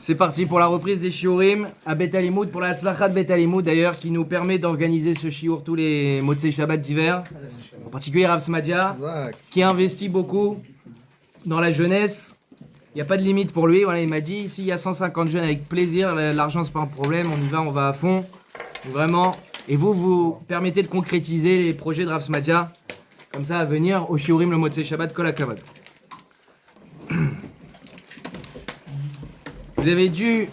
C'est parti pour la reprise des shiurim à Bet Alimoud, pour la Hatzlacha de Bet Alimoud d'ailleurs, qui nous permet d'organiser ce shiur tous les Motzei Shabbat d'hiver. En particulier Rav Smadia, qui investit beaucoup dans la jeunesse. Il n'y a pas de limite pour lui. Voilà, il m'a dit, s'il y a 150 jeunes avec plaisir, l'argent c'est pas un problème, on va à fond. Vraiment. Et vous permettez de concrétiser les projets de Rav Smadia, comme ça à venir au shiurim le Motzei Shabbat Kol HaKavod. Vous avez dû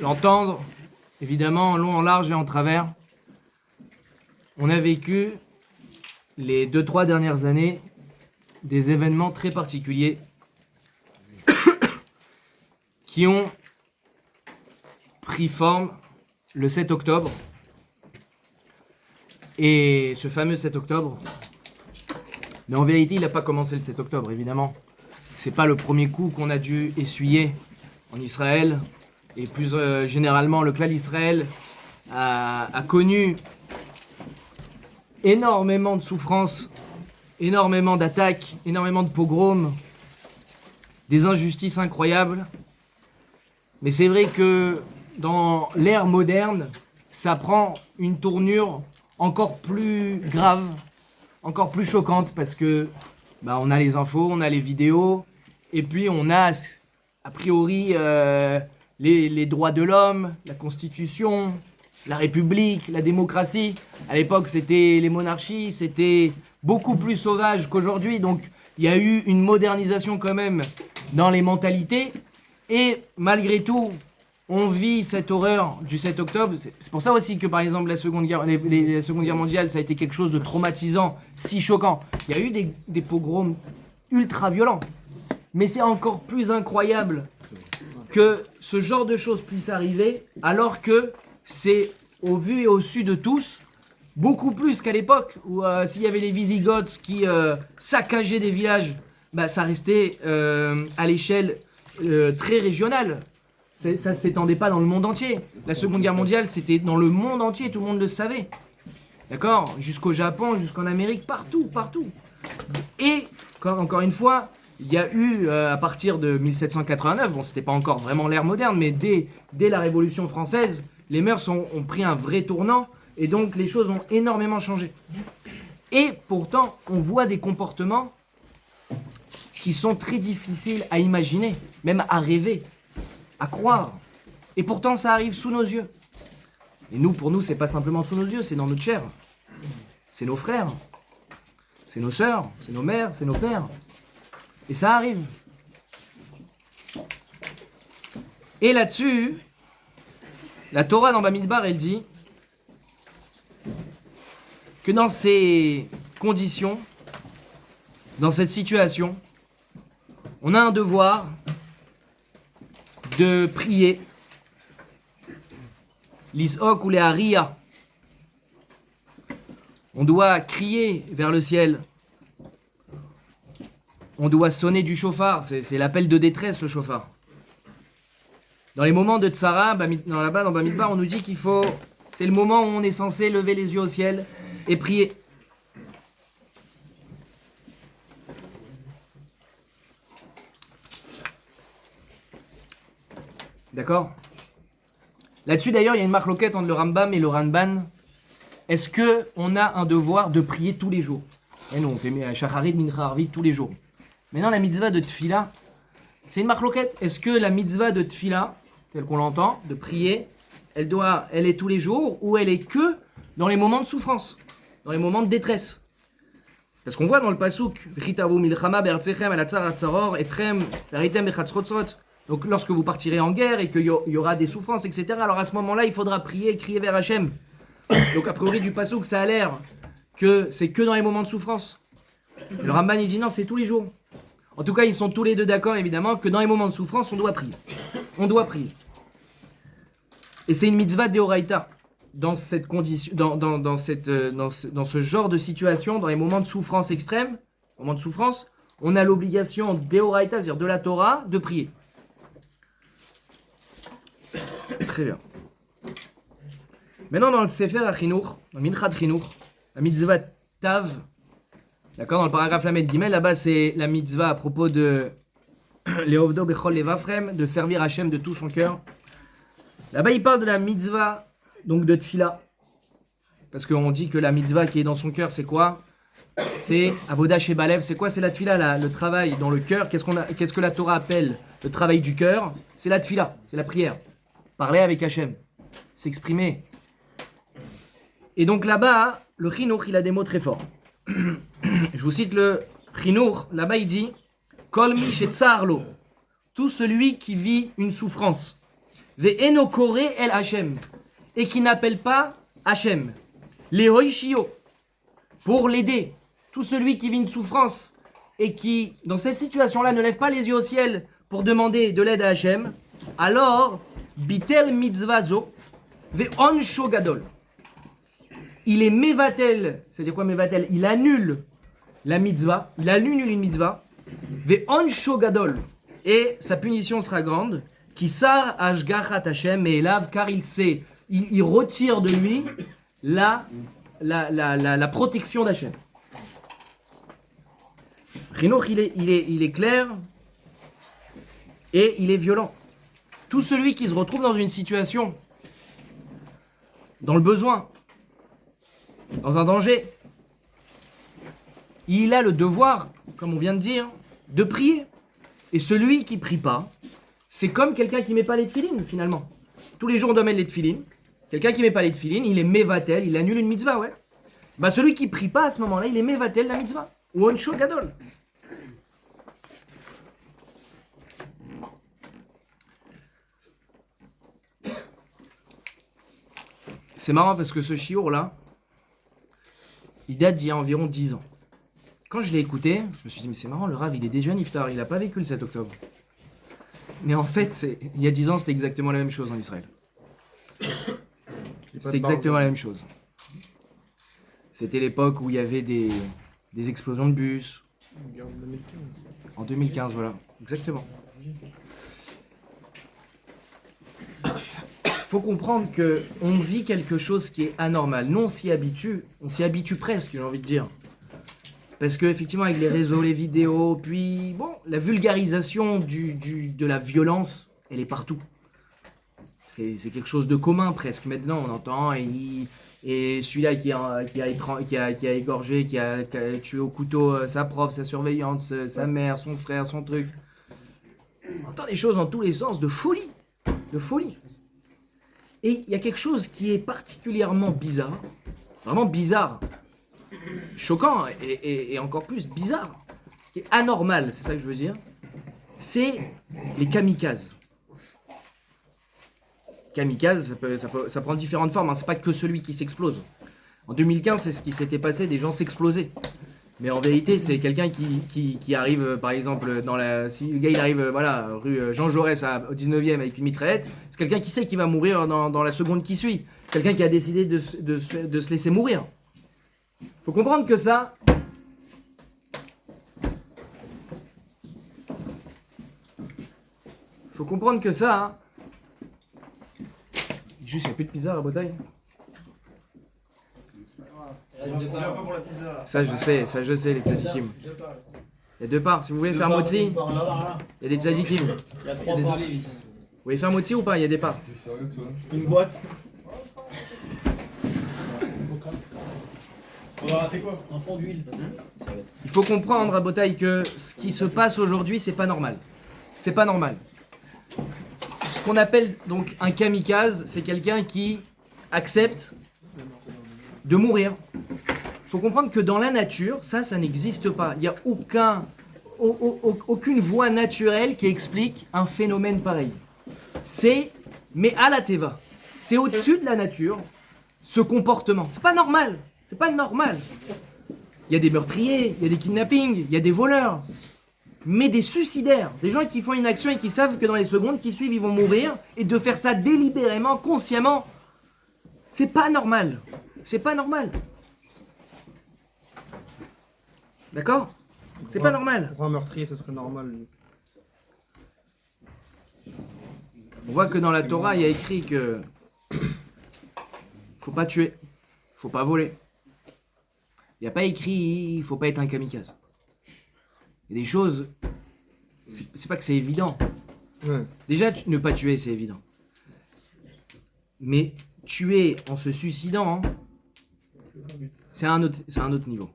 l'entendre, évidemment, en long, en large et en travers. On a vécu les 2-3 dernières années des événements très particuliers qui ont pris forme le 7 octobre. Et ce fameux 7 octobre, mais en vérité, il n'a pas commencé le 7 octobre, évidemment. C'est pas le premier coup qu'on a dû essuyer en Israël. Et plus généralement, le clan Israël a connu énormément de souffrances, énormément d'attaques, énormément de pogroms, des injustices incroyables. Mais c'est vrai que dans l'ère moderne, ça prend une tournure encore plus grave, encore plus choquante, parce que on a les infos, on a les vidéos, et puis on a a priori les droits de l'homme, la Constitution, la République, la démocratie. À l'époque, c'était les monarchies, c'était beaucoup plus sauvage qu'aujourd'hui. Donc, il y a eu une modernisation quand même dans les mentalités. Et malgré tout, on vit cette horreur du 7 octobre. C'est pour ça aussi que, par exemple, la Seconde Guerre mondiale, ça a été quelque chose de traumatisant, si choquant. Il y a eu des pogroms ultra violents. Mais c'est encore plus incroyable que ce genre de choses puisse arriver, alors que c'est au vu et au su de tous, beaucoup plus qu'à l'époque, où s'il y avait les Visigoths qui saccageaient des villages, ça restait à l'échelle très régionale. Ça ne s'étendait pas dans le monde entier. La Seconde Guerre mondiale, c'était dans le monde entier, tout le monde le savait. D'accord ? Jusqu'au Japon, jusqu'en Amérique, partout. Et, encore une fois, il y a eu, à partir de 1789, c'était pas encore vraiment l'ère moderne, mais dès la Révolution française, les mœurs ont pris un vrai tournant, et donc les choses ont énormément changé. Et pourtant, on voit des comportements qui sont très difficiles à imaginer, même à rêver, à croire. Et pourtant, ça arrive sous nos yeux. Et pour nous, c'est pas simplement sous nos yeux, c'est dans notre chair. C'est nos frères, c'est nos sœurs, c'est nos mères, c'est nos pères. Et ça arrive. Et là-dessus, la Torah dans Bamidbar, elle dit que dans ces conditions, dans cette situation, on a un devoir de prier l'ishok ou les haria. On doit crier vers le ciel. On doit sonner du chauffard, c'est l'appel de détresse, le chauffard. Dans les moments de tsara, là-bas dans Bamidbar, on nous dit c'est le moment où on est censé lever les yeux au ciel et prier. D'accord ? Là-dessus, d'ailleurs, il y a une marloquette entre le Rambam et le Ranban. Est-ce qu'on a un devoir de prier tous les jours ? Et non, on fait Shacharit, Mincha, Arvit tous les jours. Maintenant, la mitzvah de Tfila, c'est une marloquette. Est-ce que la mitzvah de Tfila, telle qu'on l'entend, de prier, elle est tous les jours, ou elle est que dans les moments de souffrance, dans les moments de détresse? Parce qu'on voit dans le pasuk, donc lorsque vous partirez en guerre et qu'il y aura des souffrances, etc., alors à ce moment-là, il faudra prier et crier vers Hachem. Donc a priori du pasuk, ça a l'air que c'est que dans les moments de souffrance. Le Ramban, il dit non, c'est tous les jours. En tout cas, ils sont tous les deux d'accord, évidemment, que dans les moments de souffrance, on doit prier. On doit prier. Et c'est une mitzvah d'Eoraita. Dans cette condition, dans ce genre de situation, dans les moments de souffrance extrême, moments de souffrance, on a l'obligation d'Eoraita, c'est-à-dire de la Torah, de prier. Très bien. Maintenant, dans le Sefer HaChinuch, dans Minchat Chinuch, la mitzvah Tav, d'accord, dans le paragraphe Lamed Gimel, là-bas c'est la mitzvah à propos de Leovdo bechol levafrem, de servir Hachem de tout son cœur. Là-bas, il parle de la mitzvah, donc de tfila. Parce qu'on dit que la mitzvah qui est dans son cœur, c'est quoi? C'est Avoda Shebalev. C'est quoi? C'est la tfila, le travail dans le cœur. Qu'est-ce que la Torah appelle le travail du cœur? C'est la tfila, c'est la prière. Parler avec Hachem, s'exprimer. Et donc là-bas, le chinour, il a des mots très forts. Je vous cite le chinour. Là-bas, il dit Kol mi shetzarlo, tout celui qui vit une souffrance. Ve'eno kore el Hachem, et qui n'appelle pas Hachem. Lehoishio, pour l'aider. Tout celui qui vit une souffrance et qui, dans cette situation-là, ne lève pas les yeux au ciel pour demander de l'aide à Hachem, alors, bitel mitzvazo, ve'onsho gadol. Il est mevatel, c'est-à-dire quoi mevatel? Il annule la mitzvah, il annule une mitzvah, ve'onsho gadol, et sa punition sera grande, qui sar ashgachat Hachem et elav, car il retire de lui la protection d'Hachem. Chinoch, il est clair et il est violent. Tout celui qui se retrouve dans une situation, dans le besoin, dans un danger, il a le devoir, comme on vient de dire, de prier. Et celui qui prie pas, c'est comme quelqu'un qui met pas les tefilines finalement. Tous les jours on doit mettre les tefilines. Quelqu'un qui met pas les tefilines, il est mevatel, il annule une mitzvah, ouais. Bah celui qui prie pas à ce moment-là, il est mevatel la mitzvah. Ou onsho gadol. C'est marrant parce que ce chiour là, il date d'il y a environ 10 ans. Quand je l'ai écouté, je me suis dit mais c'est marrant, le Rav il est déjà niftar, il a pas vécu le 7 octobre. Mais en fait, il y a 10 ans c'était exactement la même chose en Israël. C'était exactement la même chose. C'était l'époque où il y avait des explosions de bus. En 2015, voilà. Exactement. Il faut comprendre qu'on vit quelque chose qui est anormal. Nous, on s'y habitue presque, j'ai envie de dire. Parce qu'effectivement, avec les réseaux, les vidéos, puis bon, la vulgarisation de la violence, elle est partout. C'est quelque chose de commun presque. Maintenant, on entend et celui-là qui a égorgé, qui a tué au couteau sa prof, sa surveillante, sa mère, son frère, son truc. On entend des choses dans tous les sens de folie. De folie. Et il y a quelque chose qui est particulièrement bizarre, vraiment bizarre, choquant et encore plus bizarre, qui est anormal, c'est ça que je veux dire, c'est les kamikazes. Kamikaze, ça prend différentes formes, hein. C'est pas que celui qui s'explose. En 2015, c'est ce qui s'était passé, des gens s'explosaient. Mais en vérité, c'est quelqu'un qui arrive, par exemple, si le gars il arrive, voilà, rue Jean Jaurès au 19e avec une mitraillette, c'est quelqu'un qui sait qu'il va mourir dans la seconde qui suit. Quelqu'un qui a décidé de se laisser mourir. Faut comprendre que ça... Faut comprendre que ça... Hein, juste, il n'y a plus de pizza à la bouteille. Ça je sais les tzadikim. Il y a deux parts, si vous voulez faire motzi, il y a des tzadikim. Il y a 3 parts. Vous voulez faire motzi ou pas? Il y a des parts. Une boîte. C'est quoi? Un fond d'huile. Il faut comprendre à Botaï que ce qui se passe aujourd'hui, c'est pas normal. C'est pas normal. Ce qu'on appelle donc un kamikaze, c'est quelqu'un qui accepte de mourir. Il faut comprendre que dans la nature, ça n'existe pas. Il n'y a aucune voie naturelle qui explique un phénomène pareil. Mais à la teva, c'est au-dessus de la nature, ce comportement. C'est pas normal. C'est pas normal. Il y a des meurtriers, il y a des kidnappings, il y a des voleurs. Mais des suicidaires, des gens qui font une action et qui savent que dans les secondes qui suivent, ils vont mourir, et de faire ça délibérément, consciemment, c'est pas normal. C'est pas normal. D'accord? C'est pas normal. Pour un meurtrier, ce serait normal. Lui. On voit que dans la Torah, il y a écrit que faut pas tuer, faut pas voler. Il n'y a pas écrit il faut pas être un kamikaze. Il y a des choses, c'est pas que c'est évident. Ouais. Déjà, ne pas tuer, c'est évident. Mais tuer en se suicidant, c'est un autre niveau.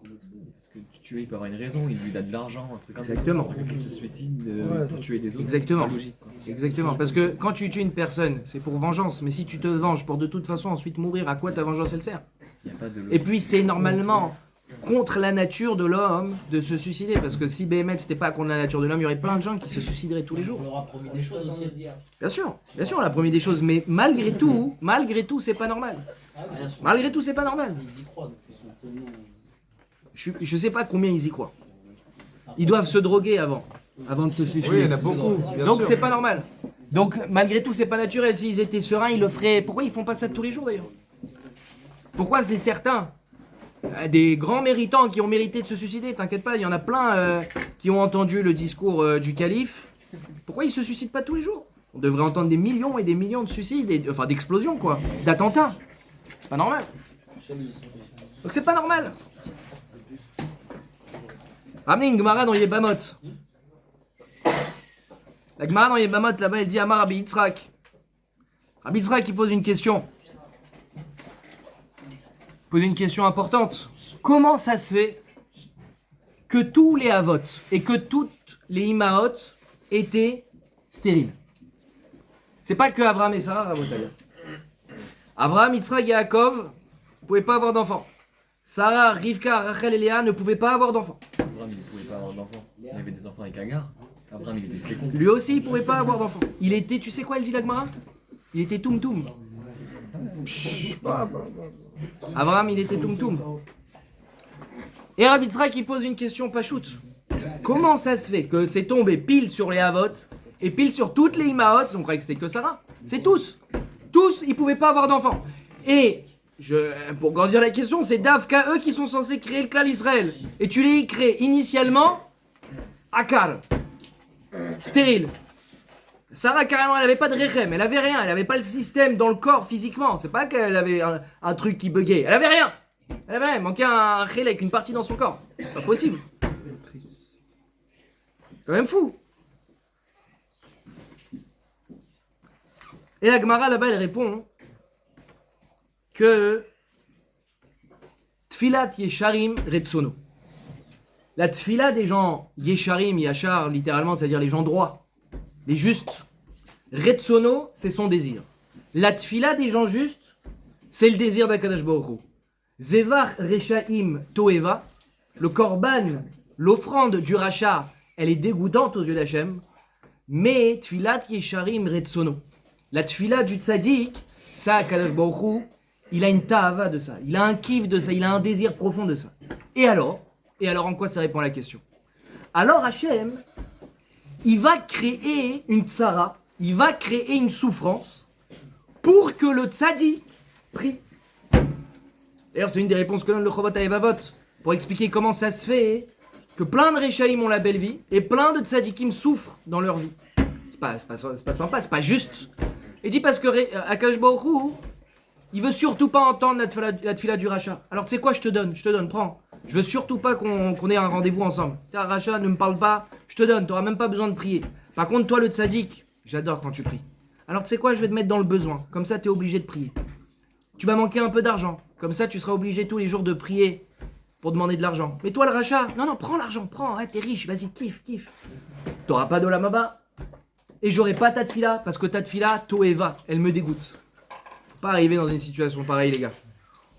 Parce que tuer, il peut avoir une raison, il lui donne de l'argent, un truc comme Exactement. ça. Quelqu'un qui se suicide pour tuer des autres. Exactement. C'est pas logique, quoi. Exactement. Parce que quand tu tues une personne, c'est pour vengeance. Mais si tu te venges pour de toute façon ensuite mourir, à quoi ta vengeance elle sert? Il n'y a pas de Et logique. puis c'est normalement contre la nature de l'homme de se suicider. Parce que si BMX c'était pas contre la nature de l'homme, il y aurait plein de gens qui se suicideraient tous les jours. On leur a promis des choses aussi. Bien sûr, on a promis des choses. Mais malgré tout, c'est pas normal. Bien sûr. Malgré tout, c'est pas normal. Ils y croient, donc ils sont tenus. Je sais pas combien ils y croient. Ils doivent se droguer avant de se suicider. Oui, il y en a beaucoup. bien Donc sûr. c'est pas normal. Donc malgré tout c'est pas naturel. S'ils étaient sereins ils le feraient. Pourquoi ils font pas ça tous les jours d'ailleurs? Pourquoi c'est certains des grands méritants qui ont mérité de se suicider? T'inquiète pas, il y en a plein qui ont entendu le discours du calife. Pourquoi ils se suicident pas tous les jours? On devrait entendre des millions et des millions de suicides, enfin d'explosions quoi, d'attentats. C'est pas normal. Donc c'est pas normal. Ramenez une Gemara dans Yebamot. La Gemara dans Yebamot, là-bas, elle dit Amar Rabbi Yitzhak. Rabbi Yitzhak, il pose une question. Il pose une question importante. Comment ça se fait que tous les Havot et que toutes les Imaot étaient stériles? C'est pas que Abraham et Sarah, Rabotaïa. Abraham, Yitzhak et Yaakov ne pouvaient pas avoir d'enfants. Sarah, Rivka, Rachel et Léa ne pouvaient pas avoir d'enfants. Abraham, il ne pouvait pas avoir d'enfants. Il y avait des enfants avec Agar. Abraham, il était fécond. Lui aussi, il pouvait pas avoir d'enfants. Il était, tu sais quoi, elle dit la Gemara? Il était Toum Toum. Abraham, il était Toum Toum. Et Rabbi Yitzhak, il pose une question pachoute. Comment ça se fait que c'est tombé pile sur les Havot et pile sur toutes les Imaot? On croyait que c'était que Sarah. C'est tous. Tous, ils pouvaient pas avoir d'enfants. Et, pour grandir la question, c'est Davka, eux qui sont censés créer le clan Israël. Et tu les crées initialement Akar. Stérile. Sarah, carrément, elle avait pas de rechem, elle avait rien, elle avait pas le système dans le corps physiquement. C'est pas qu'elle avait un truc qui buguait, elle avait rien. Elle avait rien, il manquait un khel avec une partie dans son corps. Pas possible. Quand même fou. Et la Gemara là-bas, elle répond que Tfilat Yesharim Retsono. La tfila des gens Yesharim, Yachar, littéralement, c'est-à-dire les gens droits, les justes. Retsono, c'est son désir. La tfila des gens justes, c'est le désir d'Akadosh Baruch Hu. Zevar Rechaim Toeva, le korban, l'offrande du rachat, elle est dégoûtante aux yeux d'Hachem, mais tfilat Yesharim Retsono. La tfila du tzaddik, ça, Akadosh Baruch Hu, il a une ta'ava de ça, il a un kiff de ça, il a un désir profond de ça. Et alors, en quoi ça répond à la question? Alors Hachem, il va créer une tsara, il va créer une souffrance pour que le tzaddik prie. D'ailleurs, c'est une des réponses que donne le Chovot HaLevavot pour expliquer comment ça se fait que plein de Rechaïm ont la belle vie et plein de tzaddikim souffrent dans leur vie. C'est pas sympa, c'est pas juste. Il dit parce que Akadosh Baruch Hu, il veut surtout pas entendre la tfila du rachat. Alors tu sais quoi, je te donne, prends. Je veux surtout pas qu'on ait un rendez-vous ensemble. Tiens, rachat, ne me parle pas, je te donne, t'auras même pas besoin de prier. Par contre, toi le tzaddik, j'adore quand tu pries. Alors tu sais quoi, je vais te mettre dans le besoin. Comme ça, t'es obligé de prier. Tu vas manquer un peu d'argent. Comme ça, tu seras obligé tous les jours de prier pour demander de l'argent. Mais toi, le rachat, non, prends l'argent, prends, ouais, t'es riche, vas-y, kiffe. T'auras pas de lamaba. Et j'aurai pas ta tfila, parce que ta tfila, toeva, elle me dégoûte. Faut pas arriver dans une situation pareille, les gars.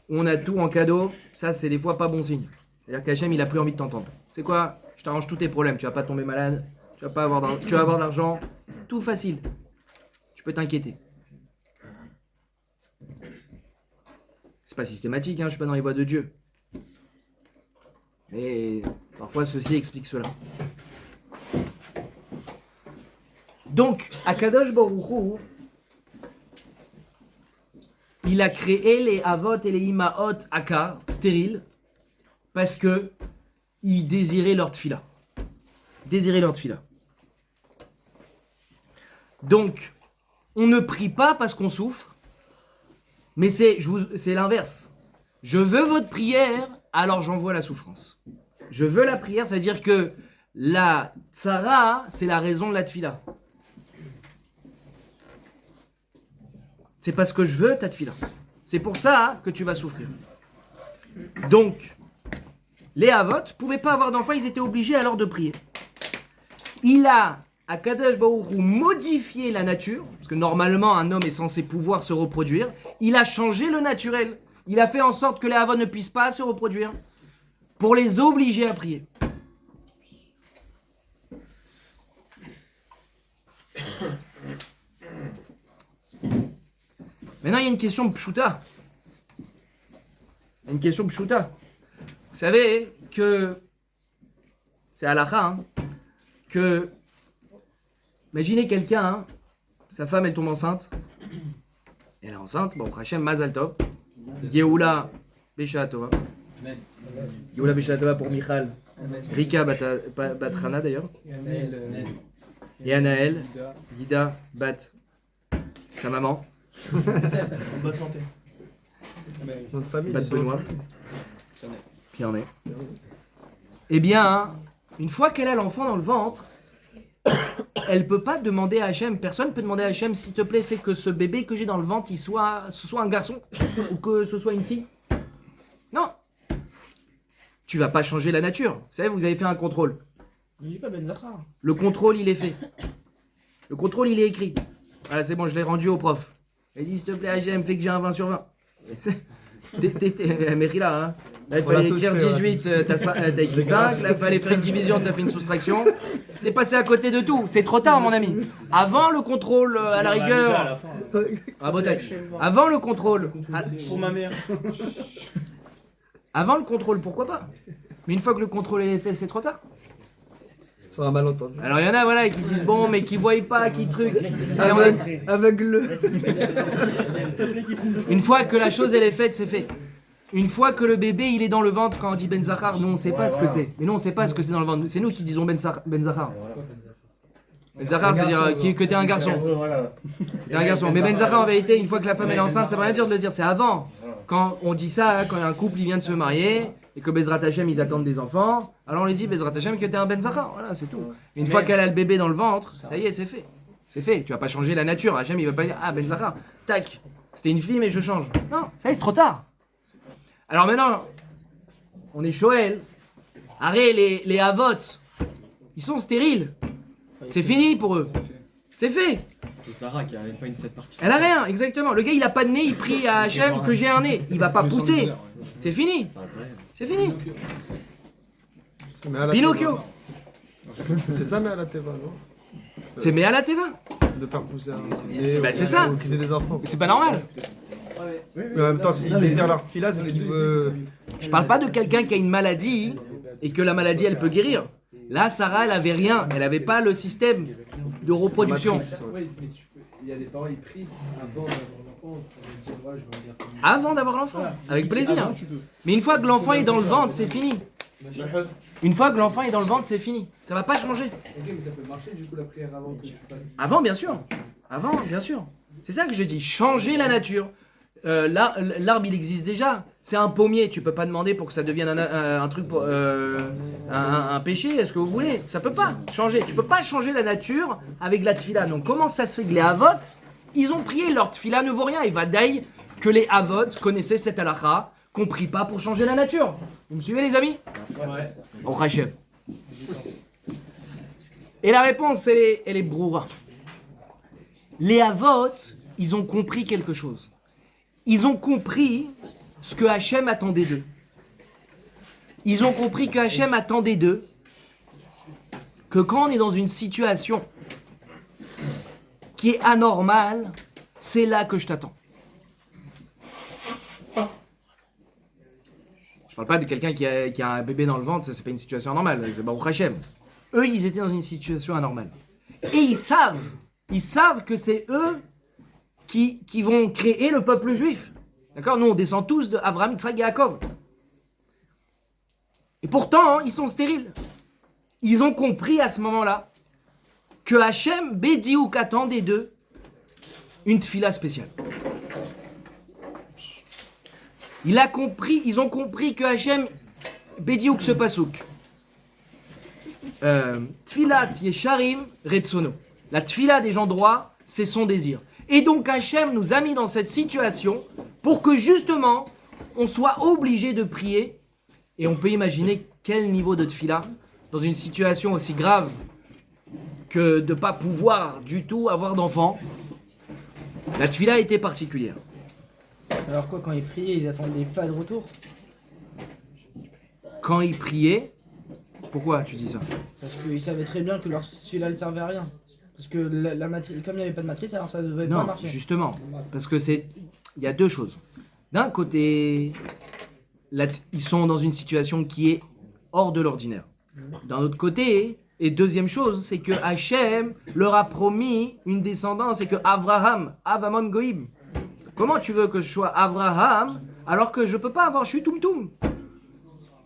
Où on a tout en cadeau, ça, c'est des fois pas bon signe. C'est-à-dire qu'Hachem, il a plus envie de t'entendre. C'est quoi? Je t'arrange tous tes problèmes, tu vas pas tomber malade, tu vas avoir de l'argent, tout facile. Tu peux t'inquiéter. C'est pas systématique, je suis pas dans les voies de Dieu. Mais parfois ceci explique cela. Donc, Akadosh Baruch Hu, il a créé les Havot et les Imaot Akar, stériles, parce que ils désiraient leur tfila. Donc, on ne prie pas parce qu'on souffre, mais c'est l'inverse. Je veux votre prière, alors j'envoie la souffrance. Je veux la prière, c'est-à-dire que la tzara, c'est la raison de la tfila. C'est parce que je veux ta tfila. C'est pour ça que tu vas souffrir. Donc, les Havot ne pouvaient pas avoir d'enfants, ils étaient obligés alors de prier. Il a, à Kadosh Baruch Hu, modifié la nature, parce que normalement un homme est censé pouvoir se reproduire. Il a changé le naturel. Il a fait en sorte que les Havot ne puissent pas se reproduire pour les obliger à prier. Maintenant, il y a une question pshuta. Une question pshuta. Vous savez que c'est halakha, hein, que imaginez quelqu'un, hein, sa femme elle tombe enceinte, elle est enceinte, bon, Hachem Mazal Tov, Geoula Besha Tova, Geoula Besha Tova pour Michal, Rika Batrana d'ailleurs, et Anaël, Yida Bat, sa maman. En bonne santé. Notre famille. Bat Benoît. Qui en est. Eh bien, une fois qu'elle a l'enfant dans le ventre, elle peut pas demander à Hachem, personne peut demander à Hachem, s'il te plaît, fais que ce bébé que j'ai dans le ventre, ce soit un garçon ou que ce soit une fille. Non. Tu vas pas changer la nature. Vous savez, vous avez fait un contrôle. Ne dis pas Ben Zahar. Le contrôle, il est fait. Le contrôle, il est écrit. Voilà, c'est bon, je l'ai rendu au prof. Il dit, s'il te plaît, Hachem, fais que j'ai un 20 sur 20. Mais là, hein. Là, il fallait écrire 18, t'as écrit 5. Là, il fallait faire une division, t'as fait une soustraction. T'es passé à côté de tout. C'est trop tard, mon ami. Avant le contrôle, à la rigueur. Ah, avant le contrôle. Pour ma mère. Avant le contrôle, pourquoi pas. Mais une fois que le contrôle est fait, c'est trop tard. Sur un malentendu. Alors il y en a voilà, qui disent bon, mais qui voient pas, qui truc. Aveugle. Une fois que la chose elle est faite, c'est fait. Une fois que le bébé il est dans le ventre, quand on dit Ben Zachar, nous on sait pas ce que c'est. Mais nous on sait pas ce que c'est dans le ventre. C'est nous qui disons Ben Zachar. Ben Zachar, c'est-à-dire que t'es un garçon. T'es un garçon. Mais Ben Zachar en vérité, une fois que la femme elle est enceinte, ça veut rien dire de le dire. C'est avant. Quand on dit ça, quand un couple il vient de se marier et que Bezrat Hashem ils attendent des enfants, alors on lui dit Bezrat Hashem que t'es un Ben Zachar. Voilà, c'est tout. Une fois qu'elle a le bébé dans le ventre, ça y est, c'est fait. C'est fait. Tu vas pas changer la nature. Hashem il va pas dire ah Ben Zachar, tac, c'était une fille mais je change. Non, ça y est, c'est trop tard. Alors maintenant, on est Shoel. Arrête, les Havot, ils sont stériles. C'est fini pour eux. C'est fait. Tout Sarah qui a même pas une cette partie. Elle a rien, exactement. Le gars, il a pas de nez, il prie à Hachem que j'ai un nez. Il va pas pousser. C'est fini. C'est incroyable. C'est fini. C'est Pinocchio. C'est ça, mais à la Teva, non? C'est Méala Teva. De faire pousser un. Bah, c'est ça. Ou qu'ils aient des enfants. C'est pas normal. Mais en même temps, s'ils désirent leur fila, c'est qu'ils veulent. Je parle pas de quelqu'un qui a une maladie et que la maladie, elle peut guérir. Là, Sarah, elle avait rien. Elle avait pas le système de reproduction. Oui, mais il y a des parents, ils prient avant d'avoir l'enfant. Ils disent, ouais, je vais dire ça. Avant d'avoir l'enfant. Avec plaisir. Mais une fois que l'enfant est dans le ventre, c'est fini. Une fois que l'enfant est dans le ventre, c'est fini. Ça va pas changer. Ok, mais ça peut marcher du coup la prière avant que tu fasses. Avant, bien sûr. Avant, bien sûr. C'est ça que je dis. Changer la nature. L'arbre, il existe déjà. C'est un pommier. Tu peux pas demander pour que ça devienne un truc, un péché. Est-ce que vous voulez? Ça peut pas changer. Tu peux pas changer la nature avec la tfila. Donc comment ça se fait que les Havot, ils ont prié, leur tfila ne vaut rien. Il va d'ailleurs que les Havot connaissaient cette halakha, qu'on prie pas pour changer la nature. Vous me suivez, les amis? Ouais. Au Hachem. Et la réponse, elle est broura. Les Havot, ils ont compris quelque chose. Ils ont compris ce que Hachem attendait d'eux. Ils ont compris que Hachem attendait d'eux que quand on est dans une situation qui est anormale, c'est là que je t'attends. Je parle pas de quelqu'un qui a un bébé dans le ventre, ça c'est pas une situation anormale, c'est Baruch Hachem. Eux, ils étaient dans une situation anormale. Et ils savent que c'est eux qui vont créer le peuple juif. D'accord? Nous, on descend tous de Abraham, Yitzhak et Yaakov. Et pourtant, ils sont stériles. Ils ont compris à ce moment-là que Hachem, Bédiouk, attendait d'eux une tfila spéciale. Ils ont compris que Hachem, Bédiouk, ce pasouk, Tfilat Yesharim Retsono. La tfila des gens droits, c'est son désir. Et donc Hachem nous a mis dans cette situation pour que justement, on soit obligé de prier. Et on peut imaginer quel niveau de tfila dans une situation aussi grave que de ne pas pouvoir du tout avoir d'enfant. La tfila était particulière. Alors quoi, quand ils priaient, ils attendaient pas de retour? Quand ils priaient, pourquoi tu dis ça? Parce qu'ils savaient très bien que leur celui-là ne servait à rien. Parce que la matrice, comme il n'y avait pas de matrice, alors ça ne devait pas Non, marcher. justement, parce que il y a deux choses. D'un côté, ils sont dans une situation qui est hors de l'ordinaire. D'un autre côté, et deuxième chose, c'est que Hachem leur a promis une descendance et que Avraham, Avamon Goïm. Comment tu veux que je sois Avraham alors que je peux pas avoir, je suis Tumtum?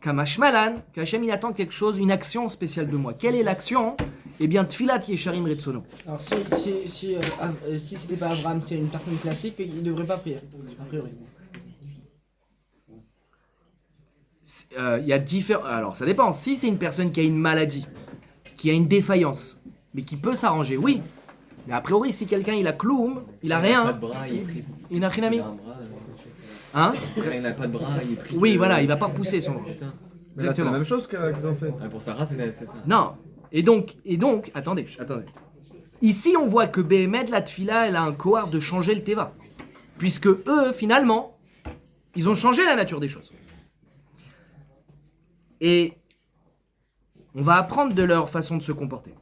Kamash Malan, qu'Hachem il attend quelque chose, une action spéciale de moi. Quelle est l'action? Eh bien, Tfilat Yesharim Retsono. Alors si c'était pas Abraham, c'est une personne classique, il ne devrait pas prier, a priori. Il y a différents. Alors, ça dépend. Si c'est une personne qui a une maladie, qui a une défaillance, mais qui peut s'arranger, oui. Mais a priori, si quelqu'un il a cloum, il a Pas de rien, bras, il est pris. il n'a rien à Il mis. a un bras. Hein? Quand il n'a pas de bras, il est pris. Oui, voilà, il va pas repousser son. C'est ça. Mais là, c'est la même chose qu'ils ont fait. Ouais, pour Sarah, c'est ça. Non. Et donc, attendez. Ici, on voit que Behemet, la Tfila, elle a un cohort de changer le Teva. Puisque eux, finalement, ils ont changé la nature des choses. Et on va apprendre de leur façon de se comporter.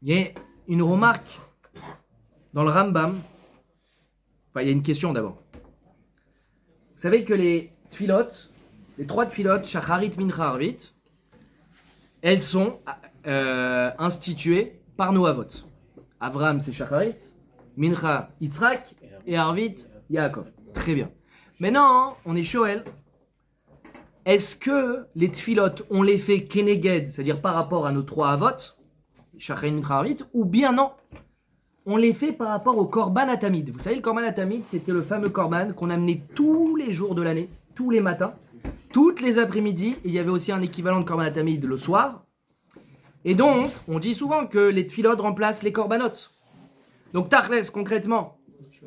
Il y a une remarque dans le Rambam. Enfin, il y a une question d'abord. Vous savez que les tfilotes, les trois tfilotes, Shacharit, Mincha, Arvit, elles sont instituées par nos avot. Avraham, c'est Shacharit, Mincha, Yitzhak, et Arvit, Yaakov. Très bien. Maintenant, on est Shoel. Est-ce que les tfilotes, on les fait keneged, c'est-à-dire par rapport à nos trois avot, Shacharit, Mincha, Arvit, ou bien non? On les fait par rapport au Korban Atamid. Vous savez, le Korban Atamid, c'était le fameux Korban qu'on amenait tous les jours de l'année, tous les matins, toutes les après-midi. Il y avait aussi un équivalent de Korban Atamid le soir. Et donc, on dit souvent que les tfilotes remplacent les Korbanot. Donc, Tachles, concrètement,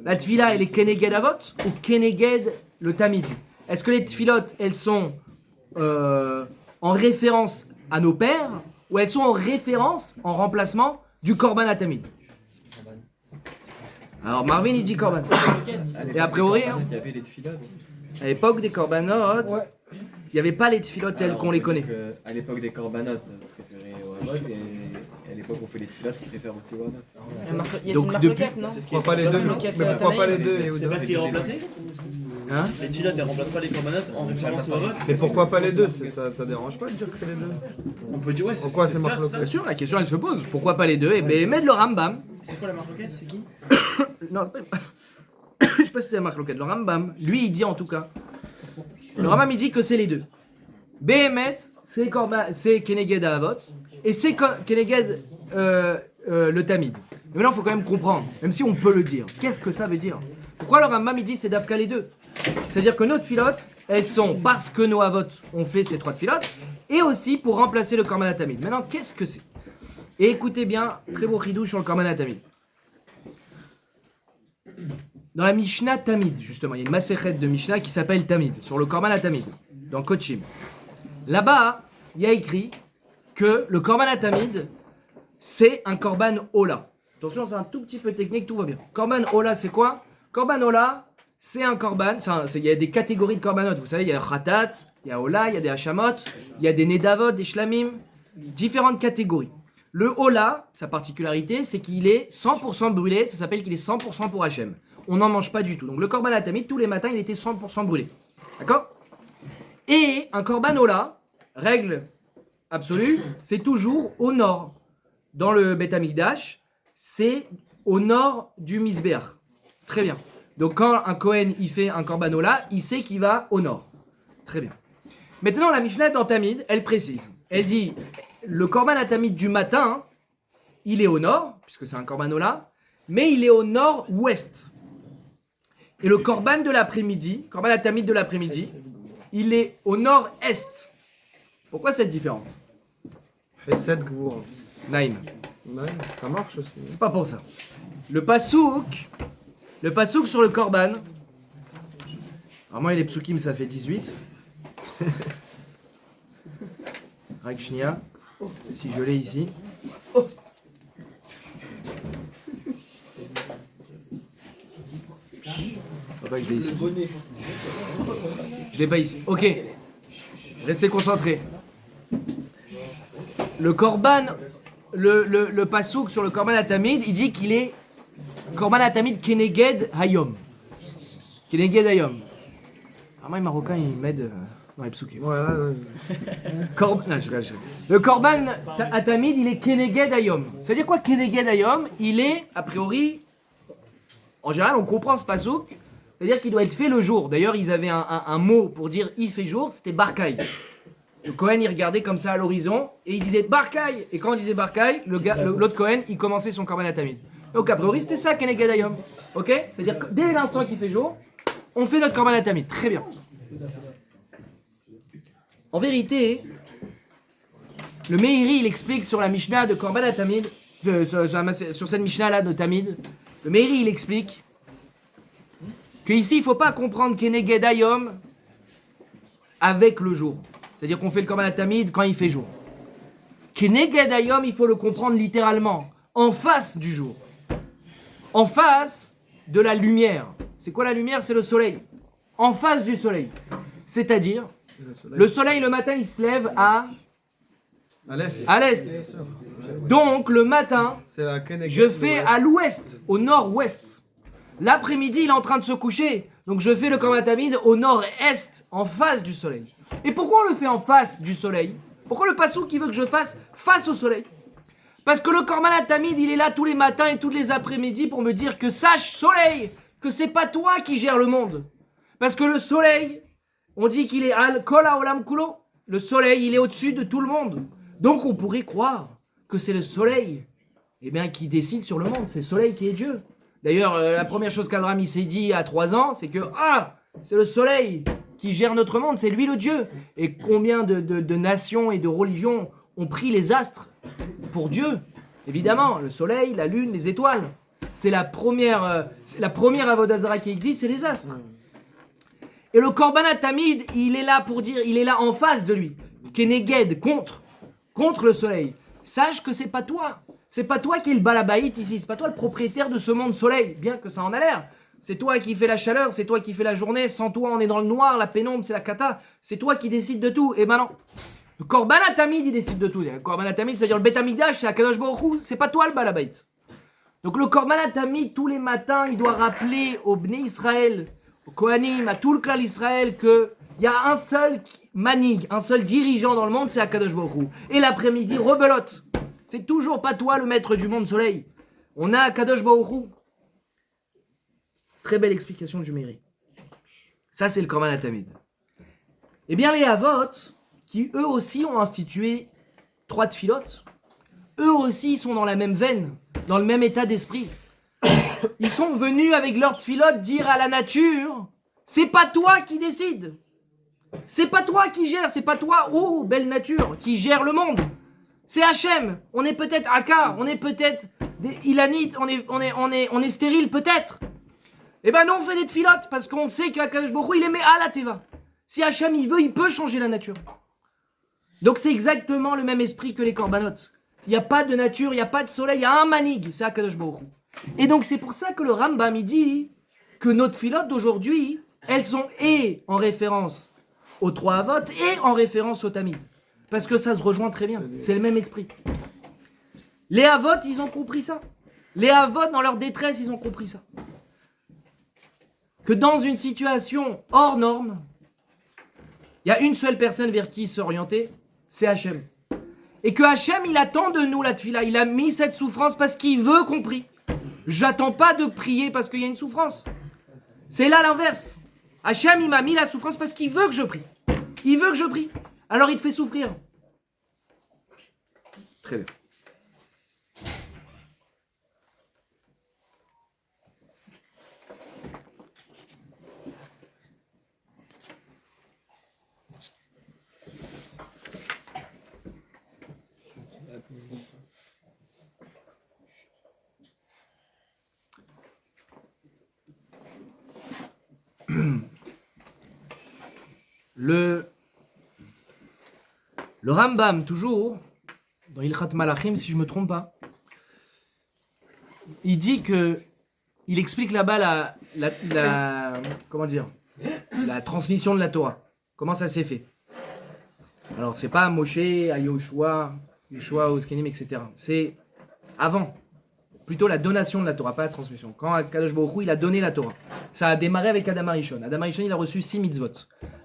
la tfila, elle est Keneged Avot ou Keneged le Tamid? Est-ce que les tfilotes, elles sont en référence à nos pères ou elles sont en référence, en remplacement du Korban Atamid? Alors Marvin il dit Korban. Et a priori, hein, Il y avait les tfilotes. à l'époque des Korbanot, il n'y avait pas les tfilotes tels Alors, qu'on on les peut connaît. dire que à l'époque des corbanotes, ça se référait au Havot, et à l'époque où on fait les tfilotes, ça se réfère aussi au Havot. Il y a Donc, une depuis- marloquette, non? C'est ce qui Pourquoi est pas les deux? remplacé, Marloquette, Mais pourquoi pas les deux, C'est Yehuda? pas ce qui est remplacé. Hein? Les tfilotes, elles remplacent pas les corbanotes en référence au Havot. Mais pourquoi pas les deux? Ça dérange pas de dire que c'est les deux? On peut dire, ouais, Pourquoi c'est clair, marloquette? ça. Bien sûr, la question elle se pose. Pourquoi pas les deux? Et ben mettre le Rambam. C'est quoi la marloquette? C'est qui? Non, c'est pas... Je sais pas si c'était la marque loquette. Le Rambam, lui il dit en tout cas. Le Rambam il dit que c'est les deux. Behemet, c'est Keneged Avot et c'est Keneged le Tamid. Mais maintenant il faut quand même comprendre, même si on peut le dire. Qu'est-ce que ça veut dire? Pourquoi le Rambam il dit c'est Dafka les deux? C'est-à-dire que nos tfilotes, elles sont parce que nos avot ont fait ces trois tfilotes et aussi pour remplacer le Korban Tamid. Maintenant qu'est-ce que c'est? Et écoutez bien, très beau ridou sur le Korban Tamid. Dans la Mishnah Tamid, justement, il y a une Masechet de Mishnah qui s'appelle Tamid, sur le Korban Tamid, dans Kochim. Là-bas, il y a écrit que le Korban Tamid, c'est un Korban Ola. Attention, c'est un tout petit peu technique, tout va bien. Korban Ola, c'est quoi? Korban Ola, c'est un Korban, il y a des catégories de Korbanot. Vous savez, il y a Khatat, il y a Ola, il y a des Hashamot, il y a des Nedavot, des Shlamim, différentes catégories. Le Ola, sa particularité, c'est qu'il est 100% brûlé, ça s'appelle qu'il est 100% pour Hachem. On n'en mange pas du tout. Donc le Korban Tamid, tous les matins, il était 100% brûlé. D'accord? Et un Korban Ola, règle absolue, c'est toujours au nord. Dans le Beth Amikdash, c'est au nord du Misbeach. Très bien. Donc quand un Kohen il fait un Korban Ola, il sait qu'il va au nord. Très bien. Maintenant, la Mishnah dans Tamid, elle précise. Elle dit, le Korban Tamid du matin, il est au nord, puisque c'est un Korban Ola, mais il est au nord-ouest. Et le korban de l'après-midi, korban atamid de l'après-midi, il est au nord-est. Pourquoi cette différence? Chesed Gvura. Naïm. Ouais, ça marche aussi. C'est pas pour ça. Le pasouk sur le korban, vraiment il est psukim, ça fait 18. Rag Shnia, si je l'ai ici. Faut pas que je l'ai ici. Je l'ai pas ici. Ok. Restez concentrés. Le korban, le pasouk sur le korban atamid, il dit qu'il est korban atamid keneged hayom. Keneged hayom. Vraiment les Marocains ils m'aident dans les psukim. Ouais. Non, je rigole. Le korban atamid, il est keneged hayom. Ça veut dire quoi keneged hayom? Il est, a priori, en général, on comprend ce pasouk, c'est-à-dire qu'il doit être fait le jour. D'ailleurs, ils avaient un mot pour dire il fait jour, c'était barkaï. Le Cohen, il regardait comme ça à l'horizon et il disait barkaï. Et quand on disait barkaï, l'autre Cohen, il commençait son korban atamid. Donc, a priori, c'était ça keneged hayom. Ok? C'est-à-dire que dès l'instant qu'il fait jour, on fait notre korban atamid. Très bien. En vérité, le Meiri, il explique sur la Mishnah de Korban Atamid, sur cette Mishnah-là de Tamid, le Meiri, il explique qu'ici, il ne faut pas comprendre Keneged Hayom avec le jour. C'est-à-dire qu'on fait le Korban Atamid quand il fait jour. Keneged Hayom, il faut le comprendre littéralement, en face du jour. En face de la lumière. C'est quoi la lumière? C'est le soleil. En face du soleil. C'est-à-dire, le soleil le matin il se lève à l'est. Donc le matin, je fais à l'ouest, au nord-ouest. L'après-midi il est en train de se coucher. Donc je fais le korban atamid au nord-est, en face du soleil. Et pourquoi on le fait en face du soleil? Pourquoi le pasouk qui veut que je fasse face au soleil? Parce que le korban atamid il est là tous les matins et tous les après-midi pour me dire que sache soleil, que c'est pas toi qui gères le monde. Parce que le soleil, on dit qu'il est al kol haolam kulo. Le soleil, il est au-dessus de tout le monde. Donc on pourrait croire que c'est le soleil qui décide sur le monde. C'est le soleil qui est Dieu. D'ailleurs, la première chose qu'Abraham il s'est dit à 3 ans, c'est que c'est le soleil qui gère notre monde, c'est lui le Dieu. Et combien de nations et de religions ont pris les astres pour Dieu? Évidemment, le soleil, la lune, les étoiles. C'est la première avodah zara qui existe, c'est les astres. Et le korban atamid, il est là pour dire, il est là en face de lui. Keneged, contre le soleil. Sache que c'est pas toi. C'est pas toi qui es le balabaït ici. C'est pas toi le propriétaire de ce monde soleil, bien que ça en a l'air. C'est toi qui fais la chaleur, c'est toi qui fais la journée. Sans toi, on est dans le noir, la pénombre, c'est la cata. C'est toi qui décides de tout. Et ben non. Le korban atamid, il décide de tout. Le korban atamid, c'est-à-dire le bet hamikdash, c'est Akadosh Baruch Hu. C'est pas toi le balabaït. Donc le korban atamid, tous les matins, il doit rappeler au Bnei Israël, au Kohanim, à tout le clan d'Israël, qu'il y a un seul manig, un seul dirigeant dans le monde, c'est Akadosh Baruch Hu. Et l'après-midi, rebelote. C'est toujours pas toi le maître du monde soleil. On a Akadosh Baruch Hu. Très belle explication du Meiri. Ça, c'est le Korban Atamid. Eh bien, les Havot, qui eux aussi ont institué 3 tfilotes, eux aussi sont dans la même veine, dans le même état d'esprit. Ils sont venus avec leur tfilote dire à la nature, c'est pas toi qui décide. C'est pas toi qui gère, c'est pas toi, oh belle nature, qui gère le monde. C'est Hachem. On est peut-être Aka, on est peut-être des Ilanites, on est stérile peut-être. Eh ben non, on fait des tfilotes parce qu'on sait qu'Akadosh Baruch Hu, il est à la teva. Si Hachem il veut, il peut changer la nature. Donc c'est exactement le même esprit que les korbanot. Il n'y a pas de nature, il n'y a pas de soleil, il y a un manig, c'est Akadosh Baruch Hu. Et donc c'est pour ça que le Rambam il dit que nos tfilotes d'aujourd'hui, elles sont et en référence aux 3 Havot et en référence au Tamid. Parce que ça se rejoint très bien, c'est le même esprit. Les Havot, ils ont compris ça. Les Havot, dans leur détresse, ils ont compris ça. Que dans une situation hors norme, il y a une seule personne vers qui s'orienter, c'est Hachem. Et que Hachem, il attend de nous la tfila, il a mis cette souffrance parce qu'il veut qu'on prie. J'attends pas de prier parce qu'il y a une souffrance. C'est là l'inverse. Hachem, il m'a mis la souffrance parce qu'il veut que je prie. Il veut que je prie. Alors il te fait souffrir. Très bien. Le Rambam, toujours, dans Ilchat Malachim, si je ne me trompe pas, il dit que, il explique là-bas comment dire, la transmission de la Torah. Comment ça s'est fait. Alors, c'est pas Moshe, à Yoshua, aux Zkenim, etc. C'est avant. Plutôt la donation de la Torah, pas la transmission. Quand Kadosh Baruch Hu, il a donné la Torah. Ça a démarré avec Adam Arishon. Adam Arishon, il a reçu 6 mitzvot.